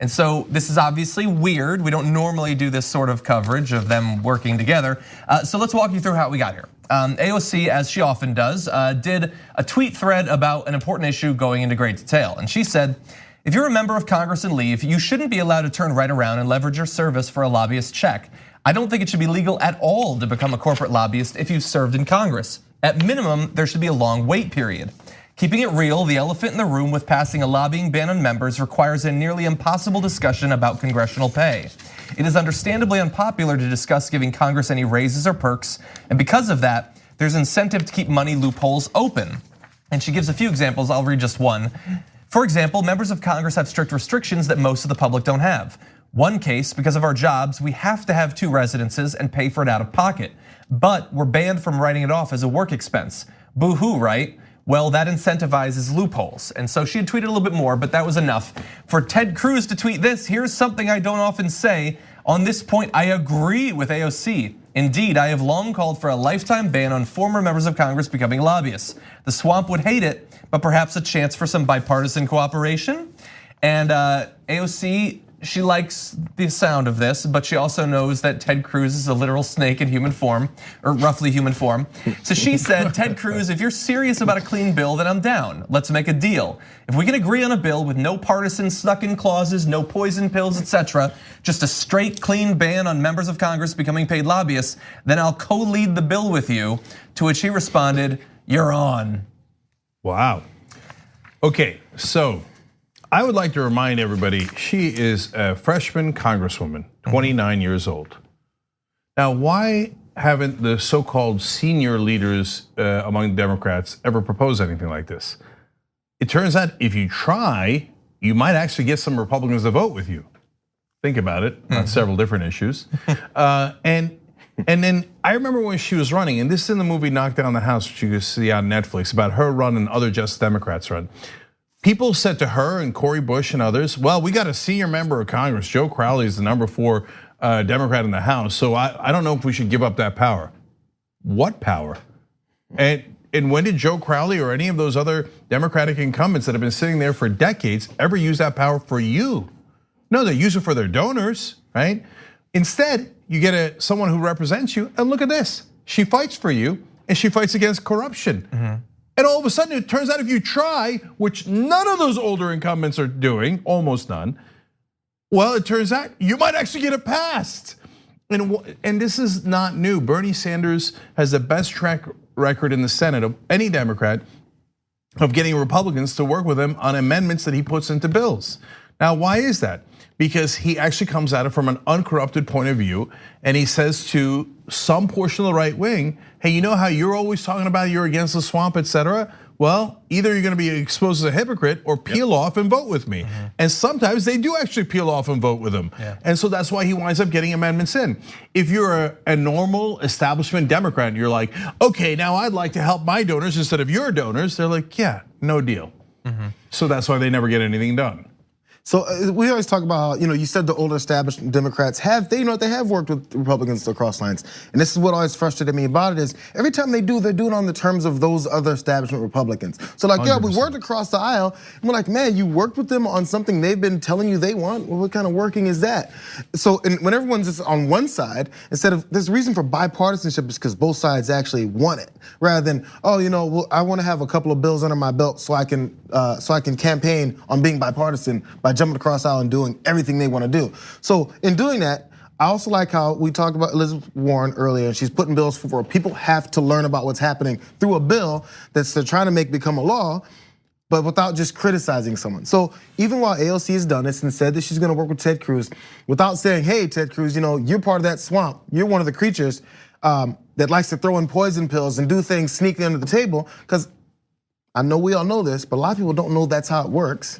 And so this is obviously weird. We don't normally do this sort of coverage of them working together. So let's walk you through how we got here. AOC, as she often does, did a tweet thread about an important issue going into great detail. And she said, if you're a member of Congress and leave, you shouldn't be allowed to turn right around and leverage your service for a lobbyist check. I don't think it should be legal at all to become a corporate lobbyist if you've served in Congress. At minimum, there should be a long wait period. Keeping it real, the elephant in the room with passing a lobbying ban on members requires a nearly impossible discussion about congressional pay. It is understandably unpopular to discuss giving Congress any raises or perks, and because of that, there's incentive to keep money loopholes open. And she gives a few examples, I'll read just one. For example, members of Congress have strict restrictions that most of the public don't have. One case, because of our jobs, we have to have 2 residences and pay for it out of pocket, but we're banned from writing it off as a work expense. Boo-hoo, right? Well, that incentivizes loopholes. And so she had tweeted a little bit more, but that was enough. For Ted Cruz to tweet this, here's something I don't often say. On this point, I agree with AOC. Indeed, I have long called for a lifetime ban on former members of Congress becoming lobbyists. The swamp would hate it, but perhaps a chance for some bipartisan cooperation. And AOC, she likes the sound of this, but she also knows that Ted Cruz is a literal snake in human form, or roughly human form. So she said, Ted Cruz, if you're serious about a clean bill, then I'm down. Let's make a deal. If we can agree on a bill with no partisan snuck-in clauses, no poison pills, etc., just a straight, clean ban on members of Congress becoming paid lobbyists, then I'll co-lead the bill with you. To which he responded, you're on. Wow. Okay, so I would like to remind everybody, she is a freshman congresswoman, 29 years old. Now, why haven't the so-called senior leaders among Democrats ever proposed anything like this? It turns out if you try, you might actually get some Republicans to vote with you. Think about it on several different issues. And then I remember when she was running, and this is in the movie Knock Down the House, which you can see on Netflix, about her run and other Just Democrats run. People said to her and Cori Bush and others, well, we got a senior member of Congress. Joe Crowley is the number 4 Democrat in the House, so I don't know if we should give up that power. What power? And when did Joe Crowley or any of those other Democratic incumbents that have been sitting there for decades ever use that power for you? No, they use it for their donors, right? Instead, you get someone who represents you, and look at this. She fights for you, and she fights against corruption. And all of a sudden, it turns out if you try, which none of those older incumbents are doing, almost none, well, it turns out you might actually get it passed. And this is not new. Bernie Sanders has the best track record in the Senate of any Democrat of getting Republicans to work with him on amendments that he puts into bills. Now, why is that? Because he actually comes at it from an uncorrupted point of view, and he says to some portion of the right wing, hey, you know how you're always talking about you're against the swamp, etc.? Well, either you're gonna be exposed as a hypocrite or peel off and vote with me. And sometimes they do actually peel off and vote with him. And so that's why he winds up getting amendments in. If you're a normal establishment Democrat and you're like, okay, now I'd like to help my donors instead of your donors, they're like, yeah, no deal. So that's why they never get anything done. So we always talk about, you said the older established Democrats they have worked with Republicans across lines. And this is what always frustrated me about it is every time they do it on the terms of those other establishment Republicans. So like, 100%. Yeah, we worked across the aisle. And we're like, man, you worked with them on something they've been telling you they want. Well, what kind of working is that? So when everyone's just on one side, instead of, there's reason for bipartisanship is because both sides actually want it. Rather than, well, I want to have a couple of bills under my belt so I can campaign on being bipartisan by jumping across the aisle and doing everything they want to do. So in doing that, I also like how we talked about Elizabeth Warren earlier, and she's putting bills for people have to learn about what's happening through a bill that's they're trying to make become a law, but without just criticizing someone. So even while AOC has done this and said that she's gonna work with Ted Cruz, without saying, hey, Ted Cruz, you're part of that swamp. You're one of the creatures that likes to throw in poison pills and do things sneaking under the table, because I know we all know this, but a lot of people don't know that's how it works.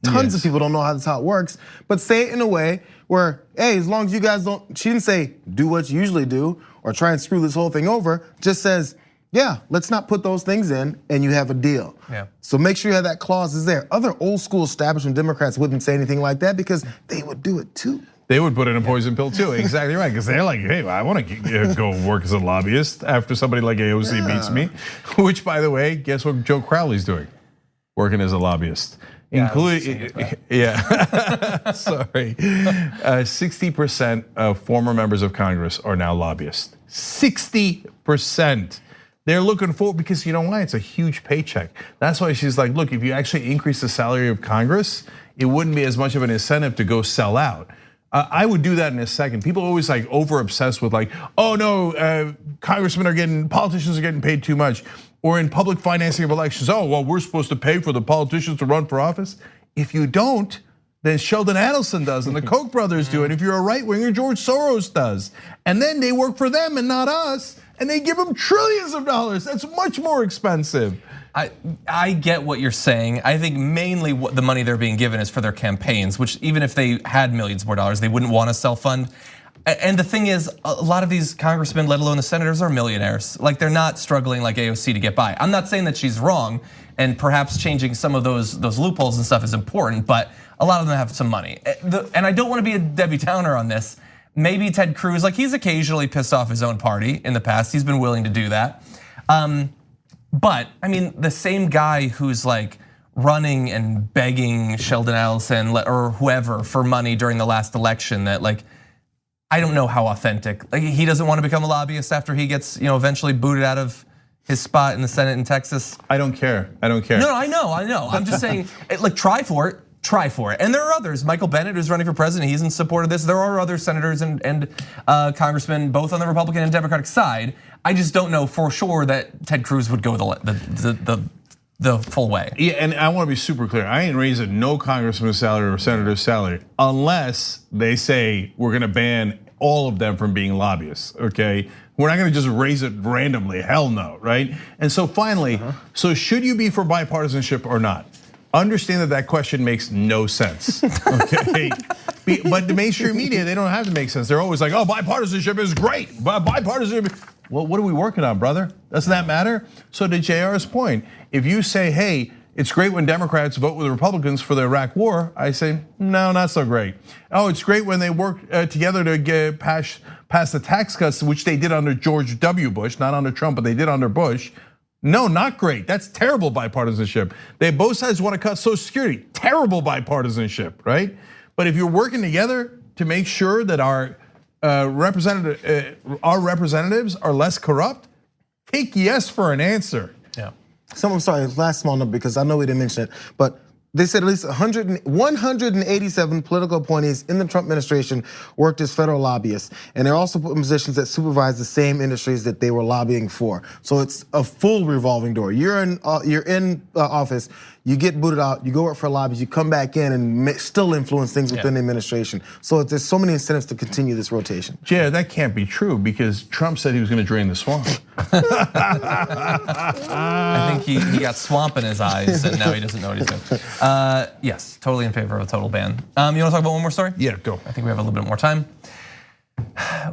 Tons of people don't know how that's how it works. But say it in a way where, hey, as long as you guys don't, she didn't say do what you usually do or try and screw this whole thing over. Just says, yeah, let's not put those things in and you have a deal. So make sure you have that clause is there. Other old school establishment Democrats wouldn't say anything like that because they would do it too. They would put in a poison pill too, exactly right. Because they're like, hey, I want to go work as a lobbyist after somebody like AOC beats me. Which, by the way, guess what Joe Crowley's doing? Working as a lobbyist. Including, sorry. 60% of former members of Congress are now lobbyists. 60%. They're looking forward because you know why? It's a huge paycheck. That's why she's like, look, if you actually increase the salary of Congress, it wouldn't be as much of an incentive to go sell out. I would do that in a second. People always like over obsessed with like, oh no, politicians are getting paid too much. Or in public financing of elections, oh, well, we're supposed to pay for the politicians to run for office. If you don't, then Sheldon Adelson does and the Koch brothers do it. If you're a right winger, George Soros does. And then they work for them and not us. And they give them trillions of dollars. That's much more expensive. I get what you're saying. I think mainly what the money they're being given is for their campaigns, which even if they had millions more dollars, they wouldn't want to self-fund. And the thing is, a lot of these congressmen, let alone the senators, are millionaires. Like they're not struggling like AOC to get by. I'm not saying that she's wrong, and perhaps changing some of those loopholes and stuff is important, but a lot of them have some money. And I don't want to be a Debbie Downer on this, Maybe Ted Cruz, like he's occasionally pissed off his own party in the past. He's been willing to do that. But I mean, the same guy who's like running and begging Sheldon Adelson or whoever for money during the last election, that like, I don't know how authentic. Like he doesn't want to become a lobbyist after he gets, eventually booted out of his spot in the Senate in Texas. I don't care. I don't care. No, I know. I'm just saying, like, try for it. Try for it. And there are others. Michael Bennet, who's running for president, he's in support of this. There are other senators and congressmen, both on the Republican and Democratic side. I just don't know for sure that Ted Cruz would go the full way. Yeah, and I want to be super clear. I ain't raising no congressman's salary or senator's salary unless they say we're gonna ban all of them from being lobbyists, okay? We're not gonna just raise it randomly, hell no, right? And so finally, so should you be for bipartisanship or not? Understand that question makes no sense, okay? But the mainstream media, they don't have to make sense. They're always like, oh, bipartisanship is great, bipartisanship. Well, what are we working on, brother? Doesn't that matter? So to JR's point, if you say, hey, it's great when Democrats vote with Republicans for the Iraq war, I say, no, not so great. Oh, it's great when they work together to get pass the tax cuts, which they did under George W. Bush, not under Trump, but they did under Bush. No, not great. That's terrible bipartisanship. Both sides want to cut Social Security. Terrible bipartisanship, right? But if you're working together to make sure that our representatives are less corrupt, take yes for an answer. Yeah. I'm sorry, last small number because I know we didn't mention it, but they said at least 187 political appointees in the Trump administration worked as federal lobbyists, and they're also put in positions that supervise the same industries that they were lobbying for. So it's a full revolving door. You're in office, you get booted out, you go work for lobbyists, you come back in and still influence things within the administration. So there's so many incentives to continue this rotation. Yeah, that can't be true because Trump said he was going to drain the swamp. I think he got swamp in his eyes and now he doesn't know what he's doing. Yes, totally in favor of a total ban. You want to talk about one more story? Yeah, go. I think we have a little bit more time.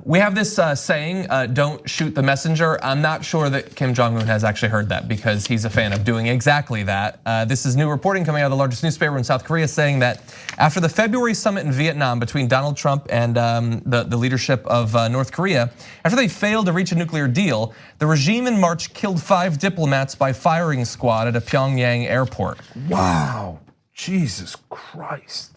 We have this saying, don't shoot the messenger. I'm not sure that Kim Jong-un has actually heard that because he's a fan of doing exactly that. This is new reporting coming out of the largest newspaper in South Korea saying that after the February summit in Vietnam between Donald Trump and the leadership of North Korea, after they failed to reach a nuclear deal, the regime in March killed 5 diplomats by firing squad at a Pyongyang airport. Wow, Jesus Christ.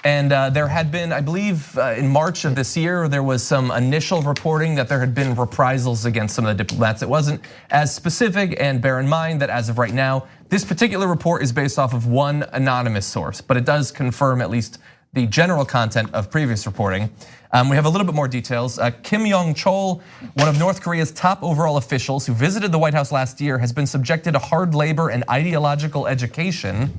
And there had been, I believe, in March of this year, there was some initial reporting that there had been reprisals against some of the diplomats. It wasn't as specific, and bear in mind that as of right now, this particular report is based off of one anonymous source, but it does confirm at least the general content of previous reporting. We have a little bit more details. Kim Yong-chol, one of North Korea's top overall officials who visited the White House last year, has been subjected to hard labor and ideological education.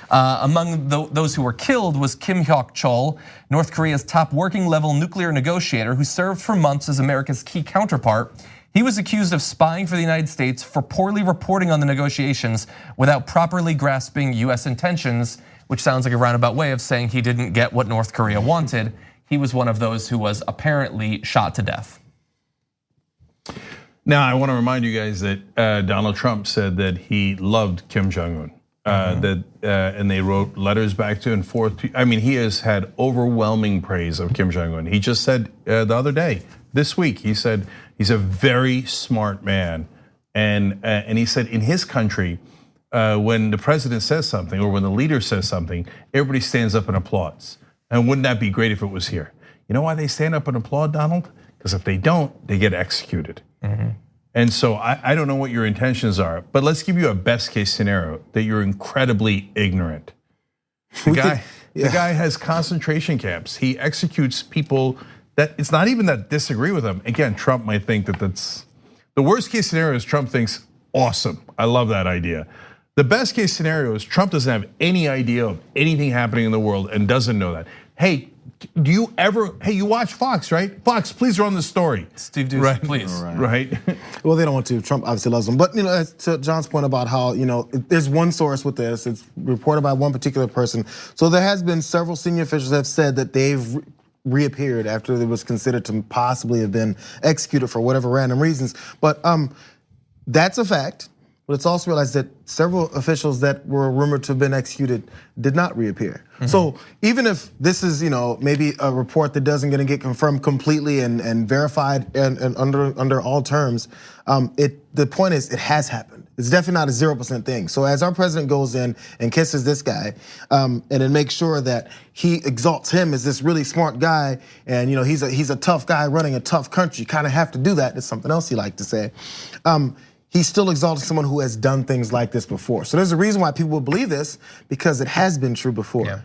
Among those who were killed was Kim Hyok-chol, North Korea's top working level nuclear negotiator who served for months as America's key counterpart. He was accused of spying for the United States for poorly reporting on the negotiations without properly grasping US intentions, which sounds like a roundabout way of saying he didn't get what North Korea wanted. He was one of those who was apparently shot to death. Now, I want to remind you guys that Donald Trump said that he loved Kim Jong-un. And they wrote letters back to and forth. I mean, he has had overwhelming praise of Kim Jong-un. He just said the other day, this week, he said he's a very smart man. And he said in his country, when the president says something or when the leader says something, everybody stands up and applauds. And wouldn't that be great if it was here? You know why they stand up and applaud, Donald? Because if they don't, they get executed. And so I don't know what your intentions are, but let's give you a best case scenario that you're incredibly ignorant. The guy has concentration camps. He executes people that it's not even that disagree with him. Again, Trump might think that that's the worst case scenario is Trump thinks, awesome, I love that idea. The best case scenario is Trump doesn't have any idea of anything happening in the world and doesn't know that. Hey, do you ever, you watch Fox, right? Fox, please run the story. Steve Doocy, right. Please. Right. Well, they don't want to. Trump obviously loves them. But to John's point about how there's one source with this. It's reported by one particular person. So there has been several senior officials that have said that they've reappeared after it was considered to possibly have been executed for whatever random reasons. But that's a fact. but it's also realized that several officials that were rumored to have been executed did not reappear. So even if this is, maybe a report that doesn't gonna get confirmed completely and verified and under all terms, the point is it has happened. It's definitely not a 0% thing. So as our president goes in and kisses this guy, and then makes sure that he exalts him as this really smart guy, and he's a tough guy running a tough country. You kind of have to do that. That's something else he liked to say. He's still exalting someone who has done things like this before. So there's a reason why people will believe this, because it has been true before. Yeah.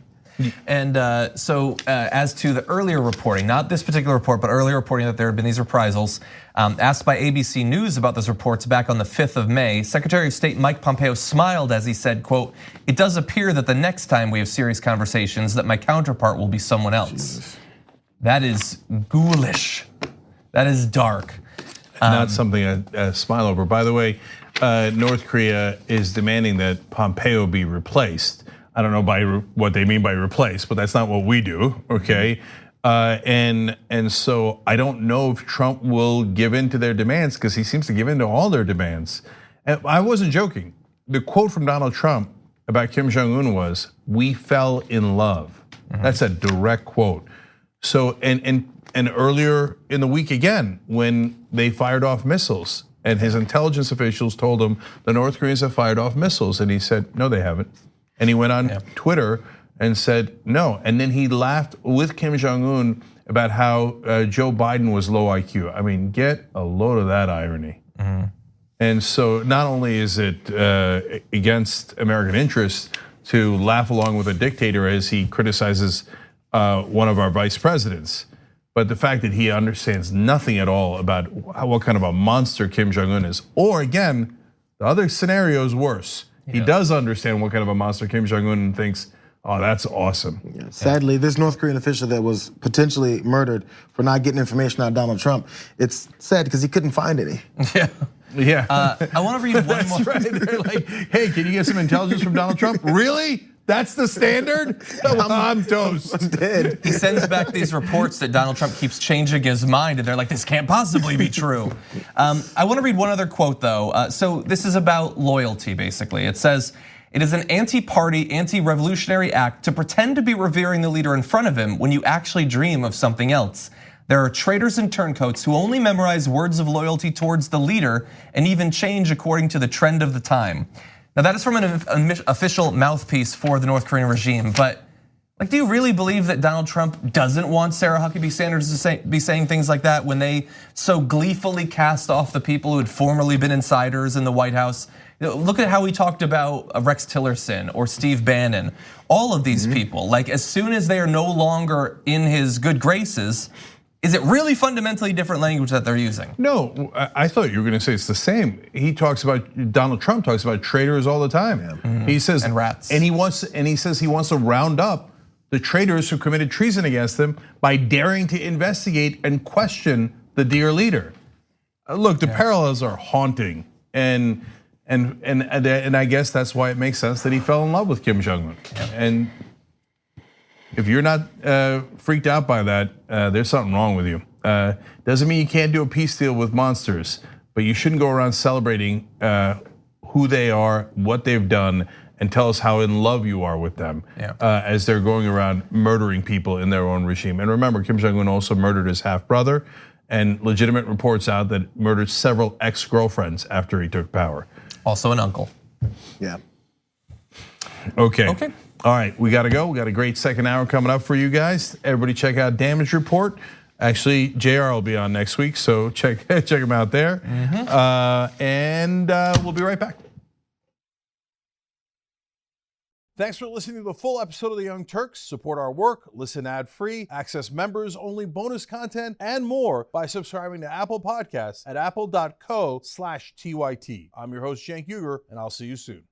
And so as to the earlier reporting, not this particular report, but earlier reporting that there had been these reprisals, asked by ABC News about those reports back on the 5th of May, Secretary of State Mike Pompeo smiled as he said, quote, "It does appear that the next time we have serious conversations that my counterpart will be someone else." Jesus. That is ghoulish. That is dark. Not something I smile over. By the way, North Korea is demanding that Pompeo be replaced. I don't know by what they mean by replace, but that's not what we do, okay? And so I don't know if Trump will give in to their demands, because he seems to give in to all their demands. And I wasn't joking. The quote from Donald Trump about Kim Jong-un was, "We fell in love." That's a direct quote. So and earlier in the week again, when they fired off missiles, and his intelligence officials told him the North Koreans have fired off missiles, and he said, "No, they haven't." And he went on Twitter and said no. And then he laughed with Kim Jong-un about how Joe Biden was low IQ. I mean, get a load of that irony. And so not only is it against American interests to laugh along with a dictator as he criticizes one of our vice presidents, but the fact that he understands nothing at all about what kind of a monster Kim Jong-un is. Or again, the other scenario is worse. He does understand what kind of a monster Kim Jong-un thinks, oh, that's awesome. Yeah. Sadly, this North Korean official that was potentially murdered for not getting information out of Donald Trump, it's sad because he couldn't find any. Yeah. I want to read one more. Right. They're like, hey, can you get some intelligence from Donald Trump? Really? That's the standard? I'm toast. I'm dead. He sends back these reports that Donald Trump keeps changing his mind, and they're like, this can't possibly be true. I want to read one other quote though. So this is about loyalty, basically. It says, "It is an anti-party, anti-revolutionary act to pretend to be revering the leader in front of him when you actually dream of something else. There are traitors and turncoats who only memorize words of loyalty towards the leader and even change according to the trend of the time." Now that is from an official mouthpiece for the North Korean regime, but do you really believe that Donald Trump doesn't want Sarah Huckabee Sanders to be saying things like that when they so gleefully cast off the people who had formerly been insiders in the White House? Look at how he talked about Rex Tillerson or Steve Bannon. All of these people, as soon as they are no longer in his good graces, is it really fundamentally different language that they're using? No, I thought you were going to say it's the same. Donald Trump talks about traitors all the time. He says, and rats. And he says he wants to round up the traitors who committed treason against him by daring to investigate and question the dear leader. Look, the parallels are haunting, and I guess that's why it makes sense that he fell in love with Kim Jong-un. And if you're not freaked out by that, there's something wrong with you. Doesn't mean you can't do a peace deal with monsters, but you shouldn't go around celebrating who they are, what they've done, and tell us how in love you are with them as they're going around murdering people in their own regime. And remember, Kim Jong-un also murdered his half-brother, and legitimate reports out that murdered several ex-girlfriends after he took power. Also an uncle. Yeah. Okay. All right, we got to go. We got a great second hour coming up for you guys. Everybody check out Damage Report. Actually, JR will be on next week, so check him out there. And we'll be right back. Thanks for listening to the full episode of The Young Turks. Support our work, listen ad-free, access members-only bonus content, and more by subscribing to Apple Podcasts at apple.co/TYT. I'm your host, Cenk Uygur, and I'll see you soon.